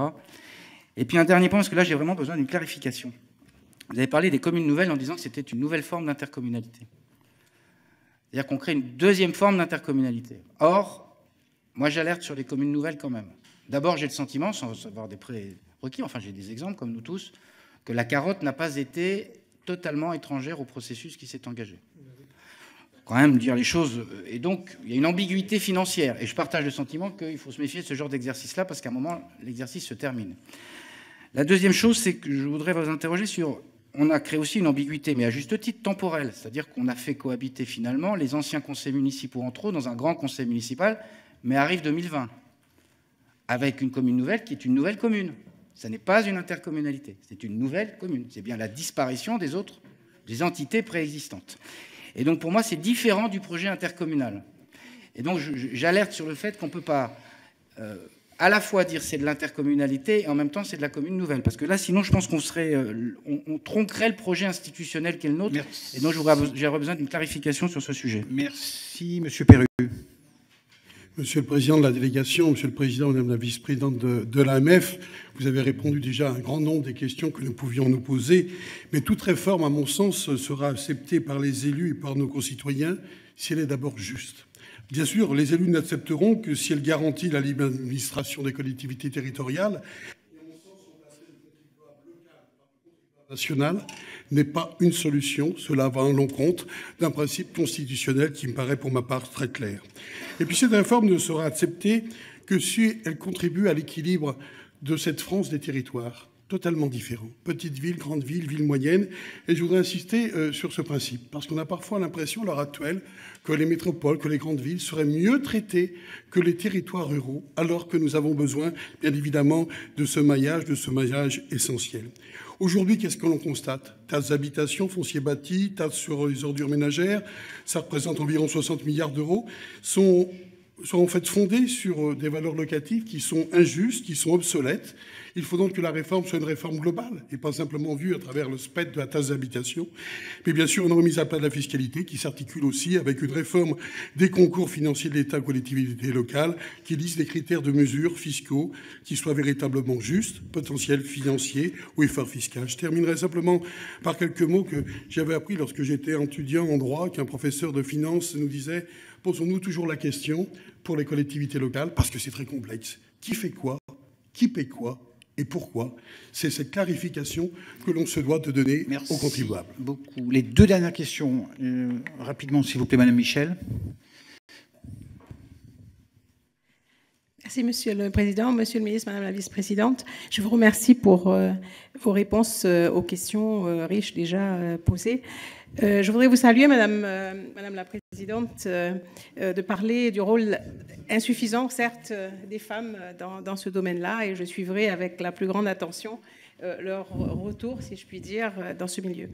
Et puis un dernier point, parce que là j'ai vraiment besoin d'une clarification. Vous avez parlé des communes nouvelles en disant que c'était une nouvelle forme d'intercommunalité. C'est-à-dire qu'on crée une deuxième forme d'intercommunalité. Or, moi j'alerte sur les communes nouvelles quand même. D'abord, j'ai le sentiment, sans avoir des prérequis, enfin j'ai des exemples comme nous tous, que la carotte n'a pas été totalement étrangère au processus qui s'est engagé. Quand même dire les choses. Et donc, il y a une ambiguïté financière. Et je partage le sentiment qu'il faut se méfier de ce genre d'exercice-là, parce qu'à un moment, l'exercice se termine. La deuxième chose, c'est que je voudrais vous interroger sur... On a créé aussi une ambiguïté, mais à juste titre temporelle. C'est-à-dire qu'on a fait cohabiter finalement les anciens conseils municipaux entre eux dans un grand conseil municipal, mais arrive 2020. Avec une commune nouvelle qui est une nouvelle commune. Ce n'est pas une intercommunalité, c'est une nouvelle commune. C'est bien la disparition des entités préexistantes. Et donc pour moi, c'est différent du projet intercommunal. Et donc j'alerte sur le fait qu'on ne peut pas à la fois dire c'est de l'intercommunalité et en même temps c'est de la commune nouvelle. Parce que là, sinon, je pense qu'on on tronquerait le projet institutionnel qui est le nôtre. Merci. Et donc j'aurais besoin d'une clarification sur ce sujet. Merci, Monsieur Perru. Monsieur le Président de la délégation, Monsieur le Président, Madame la Vice-Présidente de l'AMF, vous avez répondu déjà à un grand nombre des questions que nous pouvions nous poser, mais toute réforme, à mon sens, sera acceptée par les élus et par nos concitoyens si elle est d'abord juste. Bien sûr, les élus n'accepteront que si elle garantit la libre administration des collectivités territoriales. National n'est pas une solution. Cela va à l'encontre d'un principe constitutionnel qui me paraît pour ma part très clair. Et puis cette réforme ne sera acceptée que si elle contribue à l'équilibre de cette France des territoires totalement différents. Petites villes, grandes villes, villes moyennes. Et je voudrais insister sur ce principe, parce qu'on a parfois l'impression à l'heure actuelle que les métropoles, que les grandes villes seraient mieux traitées que les territoires ruraux, alors que nous avons besoin, bien évidemment, de ce maillage essentiel. Aujourd'hui, qu'est-ce que l'on constate? Taxe d'habitation, foncier bâti, taxe sur les ordures ménagères, ça représente environ 60 milliards d'euros, sont sont en fait fondées sur des valeurs locatives qui sont injustes, qui sont obsolètes. Il faut donc que la réforme soit une réforme globale et pas simplement vue à travers le spectre de la taxe d'habitation. Mais bien sûr, une remise à plat de la fiscalité qui s'articule aussi avec une réforme des concours financiers de l'État aux collectivités locales qui lise des critères de mesure fiscaux qui soient véritablement justes, potentiel financier ou effort fiscal. Je terminerai simplement par quelques mots que j'avais appris lorsque j'étais étudiant en droit, qu'un professeur de finance nous disait: posons-nous toujours la question pour les collectivités locales, parce que c'est très complexe. Qui fait quoi? Qui paie quoi? Et pourquoi? C'est cette clarification que l'on se doit de donner aux contribuables. Merci beaucoup. Les deux dernières questions, rapidement, s'il vous plaît, Madame Michel. Merci, Monsieur le Président. Monsieur le Ministre, Madame la Vice-Présidente, je vous remercie pour vos réponses aux questions riches déjà posées. Je voudrais vous saluer, Madame la Présidente, de parler du rôle insuffisant, certes, des femmes dans ce domaine-là, et je suivrai avec la plus grande attention leur retour, si je puis dire, dans ce milieu.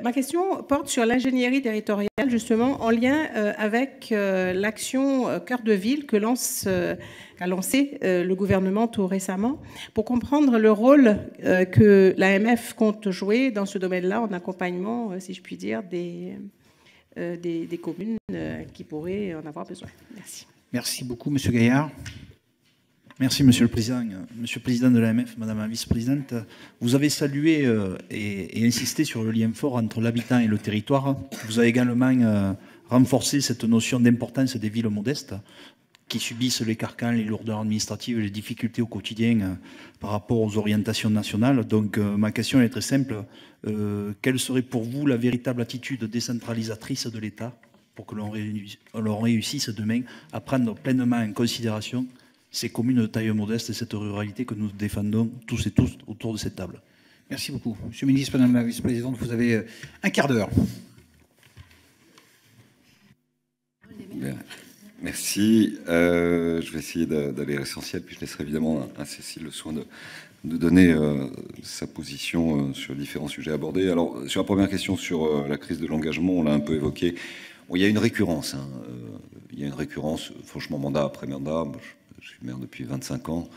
Ma question porte sur l'ingénierie territoriale, justement, en lien avec l'action Cœur de Ville qu'a lancé le gouvernement tout récemment, pour comprendre le rôle que l'AMF compte jouer dans ce domaine-là, en accompagnement, si je puis dire, des communes qui pourraient en avoir besoin. Merci. Merci beaucoup, Monsieur Gaillard. Merci, Monsieur le Président. Monsieur le Président de l'AMF, Madame la Vice-Présidente, vous avez salué et insisté sur le lien fort entre l'habitant et le territoire. Vous avez également renforcé cette notion d'importance des villes modestes qui subissent les carcans, les lourdeurs administratives et les difficultés au quotidien par rapport aux orientations nationales. Donc ma question est très simple. Quelle serait pour vous la véritable attitude décentralisatrice de l'État pour que l'on réussisse demain à prendre pleinement en considération ces communes de taille modeste et cette ruralité que nous défendons tous et tous autour de cette table? Merci beaucoup. Monsieur le Ministre, Madame la Vice-Présidente, vous avez un quart d'heure. Merci. Je vais essayer d'aller à l'essentiel, puis je laisserai évidemment à Cécile le soin de donner sa position sur différents sujets abordés. Alors, sur la première question sur la crise de l'engagement, on l'a un peu évoqué. Bon, il y a une récurrence. Il y a une récurrence, franchement, mandat après mandat. Moi, je suis maire depuis 25 ans.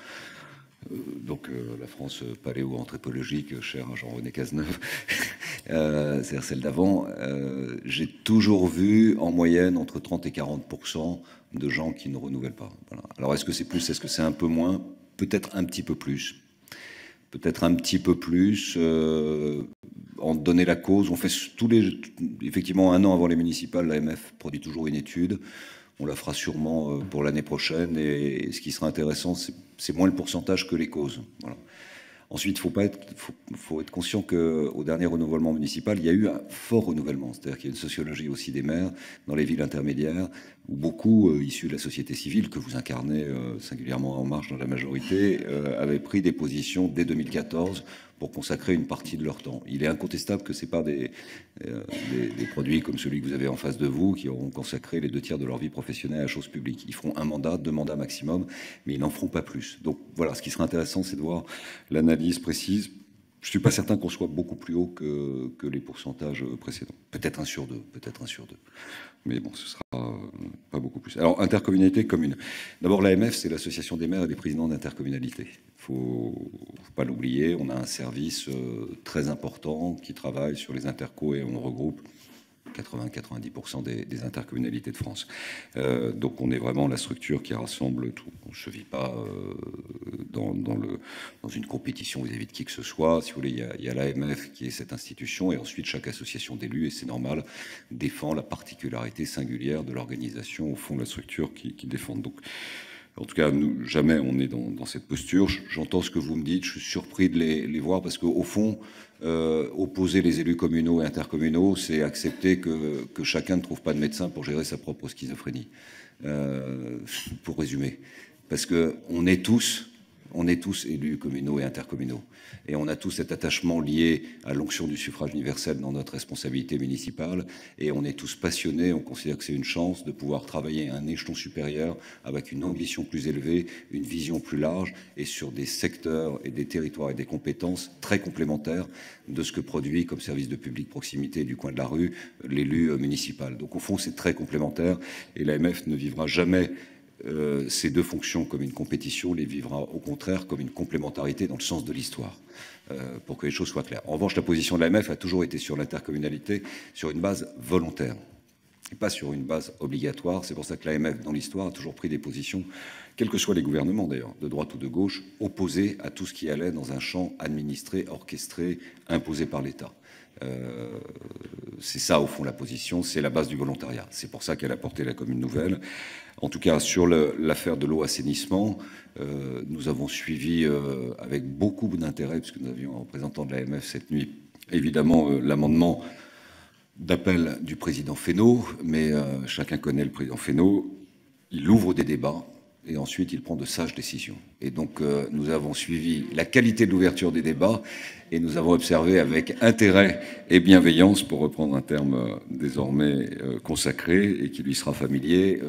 Donc la France paléo-anthropologique, chère à Jean-René Cazeneuve, c'est-à-dire celle d'avant, j'ai toujours vu en moyenne entre 30 et 40% de gens qui ne renouvellent pas. Voilà. Alors est-ce que c'est plus, est-ce que c'est un peu moins? Peut-être un petit peu plus. Peut-être un petit peu plus, en donner la cause. On fait effectivement, un an avant les municipales, l'AMF produit toujours une étude. On la fera sûrement pour l'année prochaine. Et ce qui sera intéressant, c'est moins le pourcentage que les causes. Voilà. Ensuite, il faut être conscient qu'au dernier renouvellement municipal, il y a eu un fort renouvellement. C'est-à-dire qu'il y a une sociologie aussi des maires dans les villes intermédiaires, où beaucoup, issus de la société civile, que vous incarnez singulièrement En Marche dans la majorité, avaient pris des positions dès 2014 pour consacrer une partie de leur temps. Il est incontestable que ce n'est pas des produits comme celui que vous avez en face de vous qui auront consacré les 2 tiers de leur vie professionnelle à la chose publique. Ils feront 1 mandat, 2 mandats maximum, mais ils n'en feront pas plus. Donc voilà, ce qui serait intéressant, c'est de voir l'analyse précise. Je ne suis pas certain qu'on soit beaucoup plus haut que les pourcentages précédents. Peut-être 1 sur 2, peut-être 1 sur 2. Mais bon, ce sera pas beaucoup plus. Alors, intercommunalité, commune. D'abord, l'AMF, c'est l'Association des maires et des présidents d'intercommunalité. Il ne faut pas l'oublier. On a un service très important qui travaille sur les intercos et on regroupe 80-90% des intercommunalités de France. Donc on est vraiment la structure qui rassemble tout. On ne se vit pas dans une compétition vis-à-vis de qui que ce soit. Si vous voulez, il y a l'AMF qui est cette institution, et ensuite chaque association d'élus, et c'est normal, défend la particularité singulière de l'organisation au fond de la structure qui défendent. Donc, en tout cas, nous, jamais on est dans cette posture. J'entends ce que vous me dites, je suis surpris de les voir, parce qu'au fond, opposer les élus communaux et intercommunaux, c'est accepter que chacun ne trouve pas de médecin pour gérer sa propre schizophrénie, pour résumer. Parce qu'on est tous élus communaux et intercommunaux. Et on a tous cet attachement lié à l'onction du suffrage universel dans notre responsabilité municipale. Et on est tous passionnés, on considère que c'est une chance de pouvoir travailler à un échelon supérieur avec une ambition plus élevée, une vision plus large et sur des secteurs et des territoires et des compétences très complémentaires de ce que produit comme service de public proximité du coin de la rue l'élu municipal. Donc au fond, c'est très complémentaire et l'AMF ne vivra jamais ces deux fonctions comme une compétition, les vivra au contraire comme une complémentarité dans le sens de l'histoire, pour que les choses soient claires. En revanche, la position de l'AMF a toujours été sur l'intercommunalité, sur une base volontaire, et pas sur une base obligatoire. C'est pour ça que l'AMF, dans l'histoire, a toujours pris des positions, quels que soient les gouvernements d'ailleurs, de droite ou de gauche, opposées à tout ce qui allait dans un champ administré, orchestré, imposé par l'État. C'est ça, au fond, la position, c'est la base du volontariat. C'est pour ça qu'elle a porté la commune nouvelle. En tout cas, sur l'affaire de l'eau-assainissement, nous avons suivi avec beaucoup d'intérêt, puisque nous avions un représentant de l'AMF cette nuit, évidemment, l'amendement d'appel du président Fesneau, mais chacun connaît le président Fesneau. Il ouvre des débats et ensuite il prend de sages décisions. Et donc nous avons suivi la qualité de l'ouverture des débats et nous avons observé avec intérêt et bienveillance, pour reprendre un terme désormais consacré et qui lui sera familier,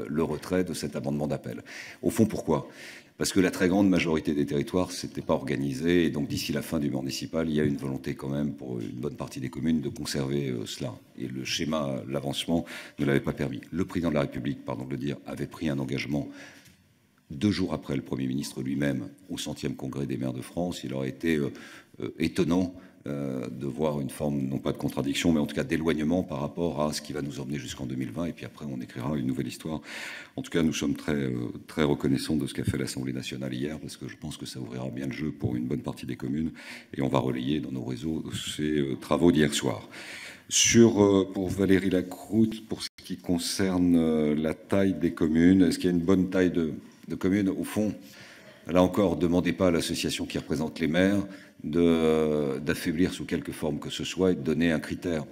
le retrait de cet amendement d'appel. Au fond, pourquoi ? Parce que la très grande majorité des territoires ne s'était pas organisée, et donc d'ici la fin du municipal, il y a une volonté quand même pour une bonne partie des communes de conserver cela. Et le schéma, l'avancement ne l'avait pas permis. Le président de la République, pardon de le dire, avait pris un engagement 2 jours après le Premier ministre lui-même au 100e congrès des maires de France. Il aurait été étonnant de voir une forme, non pas de contradiction, mais en tout cas d'éloignement par rapport à ce qui va nous emmener jusqu'en 2020. Et puis après, on écrira une nouvelle histoire. En tout cas, nous sommes très reconnaissants de ce qu'a fait l'Assemblée nationale hier, parce que je pense que ça ouvrira bien le jeu pour une bonne partie des communes. Et on va relayer dans nos réseaux ces travaux d'hier soir. Pour Valérie Lacroute, pour ce qui concerne la taille des communes, est-ce qu'il y a une bonne taille de communes ? Au fond, là encore, ne demandez pas à l'association qui représente les maires d'affaiblir sous quelque forme que ce soit et de donner un critère.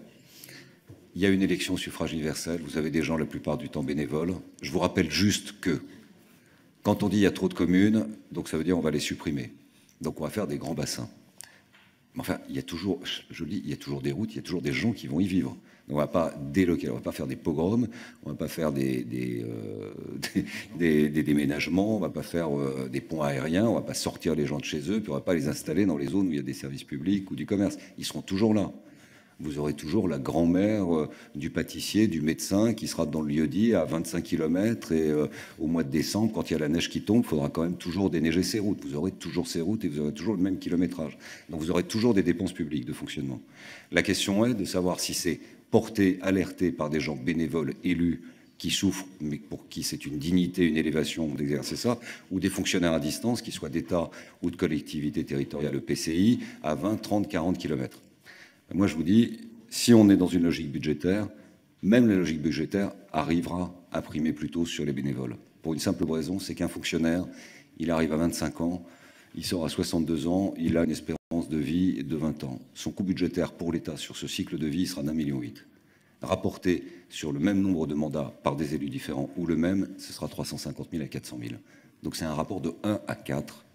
Il y a une élection au suffrage universel, vous avez des gens la plupart du temps bénévoles. Je vous rappelle juste que quand on dit il y a trop de communes, donc ça veut dire on va les supprimer. Donc on va faire des grands bassins. Mais enfin, il y a toujours, je le dis, il y a toujours des routes, il y a toujours des gens qui vont y vivre. On ne va pas délocaliser, on ne va pas faire des pogroms, on ne va pas faire des déménagements, on ne va pas faire des ponts aériens, on ne va pas sortir les gens de chez eux, puis on ne va pas les installer dans les zones où il y a des services publics ou du commerce. Ils seront toujours là. Vous aurez toujours la grand-mère du pâtissier, du médecin qui sera dans le lieu-dit à 25 km et au mois de décembre, quand il y a la neige qui tombe, il faudra quand même toujours déneiger ces routes. Vous aurez toujours ces routes et vous aurez toujours le même kilométrage. Donc vous aurez toujours des dépenses publiques de fonctionnement. La question est de savoir si c'est porté, alerté par des gens bénévoles, élus, qui souffrent, mais pour qui c'est une dignité, une élévation d'exercer ça, ou des fonctionnaires à distance, qu'ils soient d'État ou de collectivité territoriale EPCI, à 20, 30, 40 km. Moi, je vous dis, si on est dans une logique budgétaire, même la logique budgétaire arrivera à primer plutôt sur les bénévoles. Pour une simple raison, c'est qu'un fonctionnaire, il arrive à 25 ans, il sort à 62 ans, il a une espérance de vie de 20 ans. Son coût budgétaire pour l'État sur ce cycle de vie sera d'1,8 million. Rapporté sur le même nombre de mandats par des élus différents ou le même, ce sera 350 000 à 400 000. Donc c'est un rapport de 1 à 4.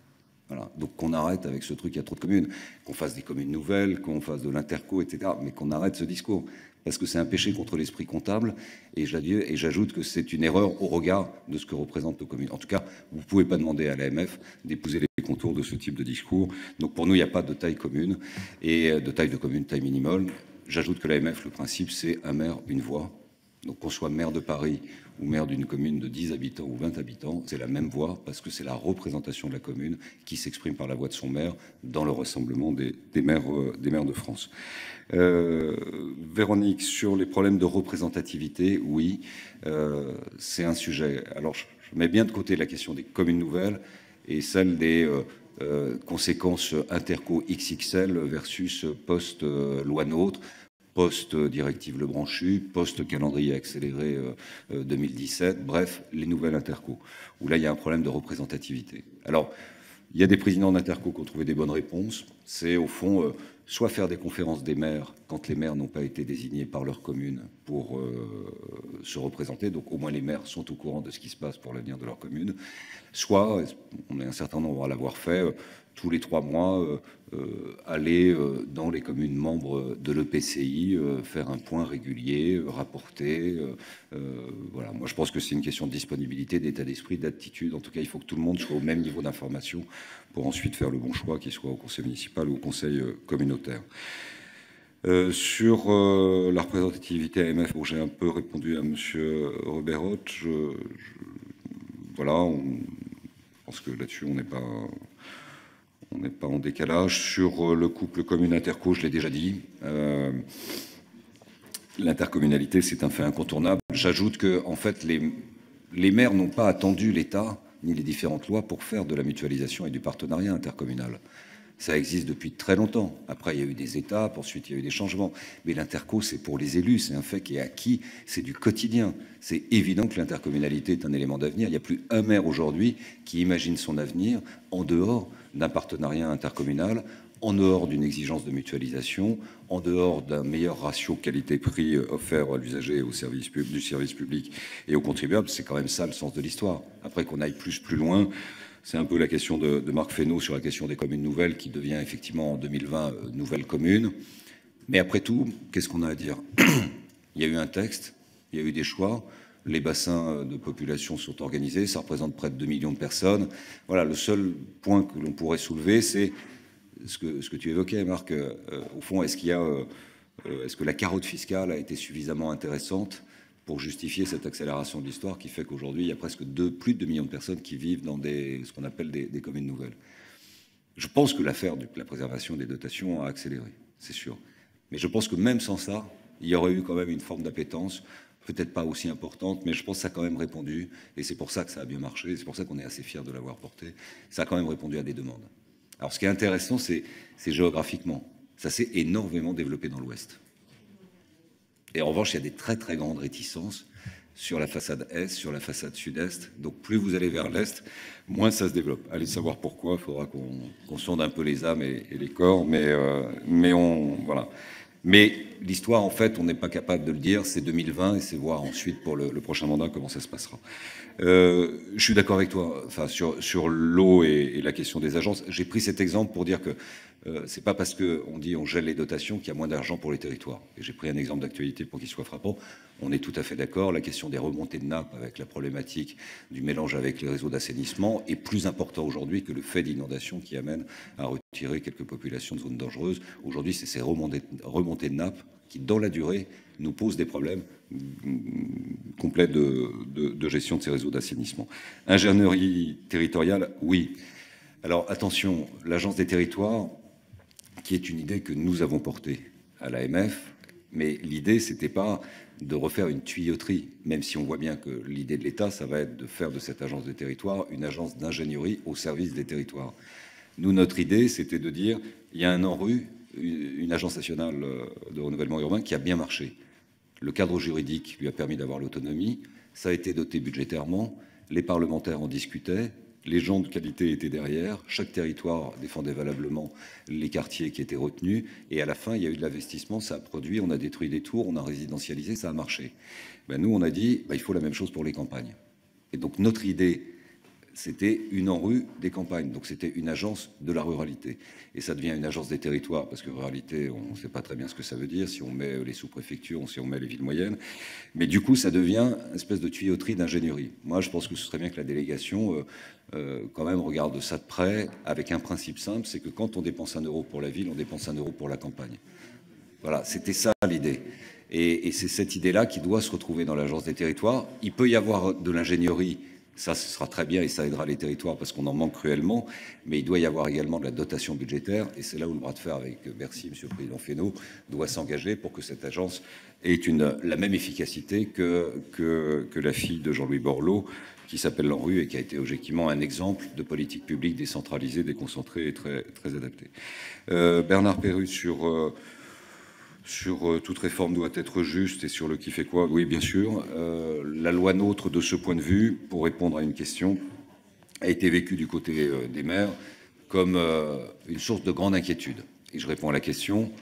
Voilà. Donc qu'on arrête avec ce truc, il y a trop de communes, qu'on fasse des communes nouvelles, qu'on fasse de l'interco, etc. Mais qu'on arrête ce discours. Parce que c'est un péché contre l'esprit comptable. Et j'ajoute que c'est une erreur au regard de ce que représentent nos communes. En tout cas, vous ne pouvez pas demander à l'AMF d'épouser les contours de ce type de discours. Donc pour nous, il n'y a pas de taille commune, et de taille de commune, taille minimale. J'ajoute que l'AMF, le principe, c'est un maire, une voix. Donc qu'on soit maire de Paris ou maire d'une commune de 10 habitants ou 20 habitants, c'est la même voix, parce que c'est la représentation de la commune qui s'exprime par la voix de son maire dans le rassemblement des maires de France. Véronique, sur les problèmes de représentativité, oui, c'est un sujet. Alors je mets bien de côté la question des communes nouvelles et celle des conséquences interco XXL versus post-loi NOTRe, post-directive Lebranchu, post-calendrier accéléré 2017, bref, les nouvelles interco, où là, il y a un problème de représentativité. Alors, il y a des présidents d'interco qui ont trouvé des bonnes réponses. C'est, au fond, soit faire des conférences des maires quand les maires n'ont pas été désignés par leur commune pour se représenter, donc au moins les maires sont au courant de ce qui se passe pour l'avenir de leur commune, soit, on est un certain nombre à l'avoir fait, tous les 3 mois, aller dans les communes membres de l'EPCI, faire un point régulier, rapporter. Voilà. Moi, je pense que c'est une question de disponibilité, d'état d'esprit, d'attitude. En tout cas, il faut que tout le monde soit au même niveau d'information pour ensuite faire le bon choix, qu'il soit au conseil municipal ou au conseil communautaire. Sur la représentativité AMF, bon, j'ai un peu répondu à M. Robert Hoth. voilà, je pense que là-dessus, on n'est pas en décalage. Sur le couple commune-interco, je l'ai déjà dit. L'intercommunalité, c'est un fait incontournable. J'ajoute que, en fait, les maires n'ont pas attendu l'État ni les différentes lois pour faire de la mutualisation et du partenariat intercommunal. Ça existe depuis très longtemps. Après, il y a eu des étapes, ensuite il y a eu des changements. Mais l'interco, c'est pour les élus, c'est un fait qui est acquis, c'est du quotidien. C'est évident que l'intercommunalité est un élément d'avenir. Il n'y a plus un maire aujourd'hui qui imagine son avenir en dehors d'un partenariat intercommunal, en dehors d'une exigence de mutualisation, en dehors d'un meilleur ratio qualité-prix offert à l'usager du service public et aux contribuables. C'est quand même ça le sens de l'histoire. Après qu'on aille plus loin, c'est un peu la question de Marc Fesneau sur la question des communes nouvelles qui devient effectivement en 2020 nouvelle commune. Mais après tout, qu'est-ce qu'on a à dire? Il y a eu un texte, il y a eu des choix, les bassins de population sont organisés, ça représente près de 2 millions de personnes. Voilà, le seul point que l'on pourrait soulever, c'est ce que tu évoquais, Marc. Au fond, est-ce que la carotte fiscale a été suffisamment intéressante pour justifier cette accélération de l'histoire qui fait qu'aujourd'hui, il y a presque plus de 2 millions de personnes qui vivent dans ce qu'on appelle des communes nouvelles. Je pense que l'affaire de la préservation des dotations a accéléré, c'est sûr. Mais je pense que même sans ça, il y aurait eu quand même une forme d'appétence, peut-être pas aussi importante, mais je pense que ça a quand même répondu, et c'est pour ça que ça a bien marché, c'est pour ça qu'on est assez fiers de l'avoir porté, ça a quand même répondu à des demandes. Alors ce qui est intéressant, c'est géographiquement. Ça s'est énormément développé dans l'Ouest. Et en revanche, il y a des très très grandes réticences sur la façade Est, sur la façade Sud-Est. Donc plus vous allez vers l'Est, moins ça se développe. Allez savoir pourquoi, il faudra qu'on sonde un peu les âmes et les corps, voilà. Mais l'histoire, en fait, on n'est pas capable de le dire, c'est 2020, et c'est voir ensuite pour le prochain mandat comment ça se passera. Je suis d'accord avec toi, enfin, sur l'eau et la question des agences. J'ai pris cet exemple pour dire que c'est pas parce qu'on dit on gèle les dotations qu'il y a moins d'argent pour les territoires. Et j'ai pris un exemple d'actualité pour qu'il soit frappant. On est tout à fait d'accord. La question des remontées de nappes avec la problématique du mélange avec les réseaux d'assainissement est plus important aujourd'hui que le fait d'inondation qui amène à retirer quelques populations de zones dangereuses. Aujourd'hui, c'est ces remontées de nappes qui, dans la durée, nous posent des problèmes complets de gestion de ces réseaux d'assainissement. Ingénierie territoriale, oui. Alors attention, l'Agence des territoires, qui est une idée que nous avons portée à l'AMF, mais l'idée, c'était pas de refaire une tuyauterie, même si on voit bien que l'idée de l'État, ça va être de faire de cette agence des territoires une agence d'ingénierie au service des territoires. Nous, notre idée, c'était de dire, il y a un ANRU, une agence nationale de renouvellement urbain, qui a bien marché. Le cadre juridique lui a permis d'avoir l'autonomie, ça a été doté budgétairement, les parlementaires en discutaient, les gens de qualité étaient derrière, chaque territoire défendait valablement les quartiers qui étaient retenus, et à la fin, il y a eu de l'investissement, ça a produit, on a détruit des tours, on a résidentialisé, ça a marché. Ben, nous, on a dit, il faut la même chose pour les campagnes. Et donc, notre idée, c'était une ANRU des campagnes, donc c'était une agence de la ruralité. Et ça devient une agence des territoires, parce que ruralité, on ne sait pas très bien ce que ça veut dire, si on met les sous-préfectures, si on met les villes moyennes. Mais du coup, ça devient une espèce de tuyauterie d'ingénierie. Moi, je pense que ce serait bien que la délégation, quand même, regarde ça de près, avec un principe simple, c'est que quand on dépense 1 euro pour la ville, on dépense 1 euro pour la campagne. Voilà, c'était ça l'idée. Et c'est cette idée-là qui doit se retrouver dans l'agence des territoires. Il peut y avoir de l'ingénierie. Ça, ce sera très bien et ça aidera les territoires parce qu'on en manque cruellement. Mais il doit y avoir également de la dotation budgétaire. Et c'est là où le bras de fer avec Bercy, Monsieur le Président Fesneau, doit s'engager pour que cette agence ait la même efficacité que la fille de Jean-Louis Borloo, qui s'appelle l'ANRU et qui a été objectivement un exemple de politique publique décentralisée, déconcentrée et très, très adaptée. Bernard Perrus sur toute réforme doit être juste et sur le qui fait quoi, oui, bien sûr. La loi NOTRe, de ce point de vue, pour répondre à une question, a été vécue du côté des maires comme une source de grande inquiétude. Et je réponds à la question,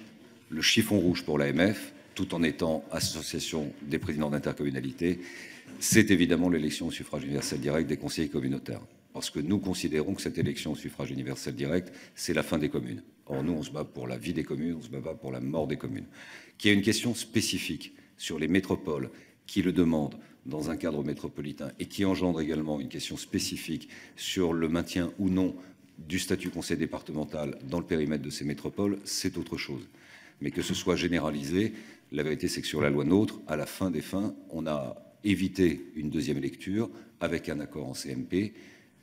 le chiffon rouge pour l'AMF, tout en étant association des présidents d'intercommunalité, c'est évidemment l'élection au suffrage universel direct des conseillers communautaires. Parce que nous considérons que cette élection au suffrage universel direct, c'est la fin des communes. Or, nous, on se bat pour la vie des communes, on se bat pas pour la mort des communes. Qu'il y ait une question spécifique sur les métropoles qui le demandent dans un cadre métropolitain et qui engendre également une question spécifique sur le maintien ou non du statut conseil départemental dans le périmètre de ces métropoles, c'est autre chose. Mais que ce soit généralisé, la vérité, c'est que sur la loi NOTRe, à la fin des fins, on a éviter une deuxième lecture avec un accord en CMP,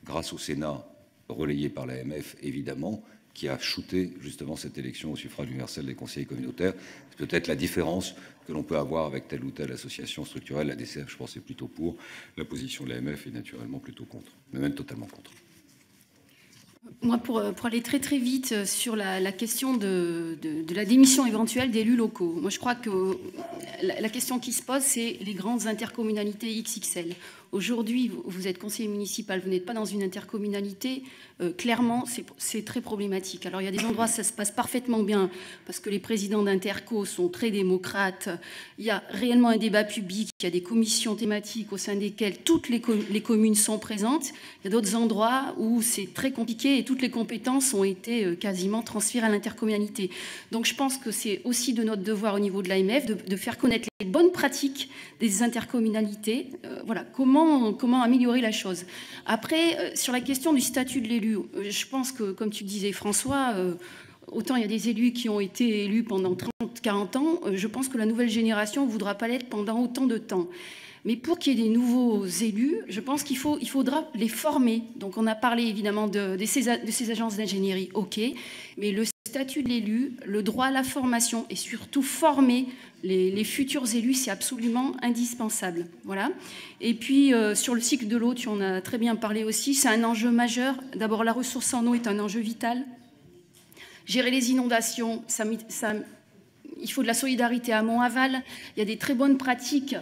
grâce au Sénat, relayé par l'AMF évidemment, qui a shooté justement cette élection au suffrage universel des conseillers communautaires. C'est peut-être la différence que l'on peut avoir avec telle ou telle association structurelle. La DCF, je pense, est plutôt pour. La position de l'AMF est naturellement plutôt contre, mais même totalement contre. Moi, pour aller très très vite sur la question de la démission éventuelle d'élus locaux, moi je crois que la question qui se pose, c'est les grandes intercommunalités XXL. Aujourd'hui, vous êtes conseiller municipal, vous n'êtes pas dans une intercommunalité, clairement, c'est très problématique. Alors, il y a des endroits où ça se passe parfaitement bien, parce que les présidents d'interco sont très démocrates. Il y a réellement un débat public, il y a des commissions thématiques au sein desquelles toutes les communes sont présentes. Il y a d'autres endroits où c'est très compliqué et toutes les compétences ont été quasiment transférées à l'intercommunalité. Donc, je pense que c'est aussi de notre devoir au niveau de l'AMF de faire connaître les bonnes pratiques des intercommunalités. Voilà, comment améliorer la chose. Après, sur la question du statut de l'élu, je pense que, comme tu disais, François, autant il y a des élus qui ont été élus pendant 30, 40 ans, je pense que la nouvelle génération ne voudra pas l'être pendant autant de temps. Mais pour qu'il y ait des nouveaux élus, je pense qu'il faudra les former. Donc on a parlé évidemment de ces agences d'ingénierie, ok, mais le statut de l'élu, le droit à la formation et surtout former les futurs élus, c'est absolument indispensable. Voilà. Et puis sur le cycle de l'eau, tu en as très bien parlé aussi, c'est un enjeu majeur. D'abord, la ressource en eau est un enjeu vital. Gérer les inondations, il faut de la solidarité amont-aval. Il y a des très bonnes pratiques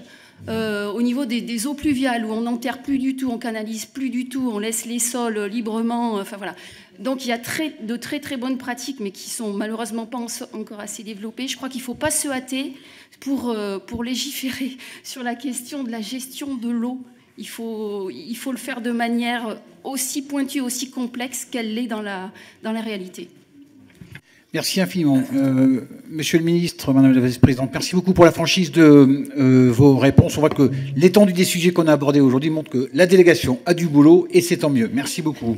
au niveau des eaux pluviales où on n'enterre plus du tout, on canalise plus du tout, on laisse les sols librement. Enfin voilà. Donc il y a de très très bonnes pratiques, mais qui sont malheureusement pas encore assez développées. Je crois qu'il ne faut pas se hâter pour légiférer sur la question de la gestion de l'eau. Il faut le faire de manière aussi pointue, aussi complexe qu'elle l'est dans la réalité. Merci infiniment. Monsieur le ministre, Madame la Vice-Présidente, merci beaucoup pour la franchise de vos réponses. On voit que l'étendue des sujets qu'on a abordés aujourd'hui montre que la délégation a du boulot et c'est tant mieux. Merci beaucoup.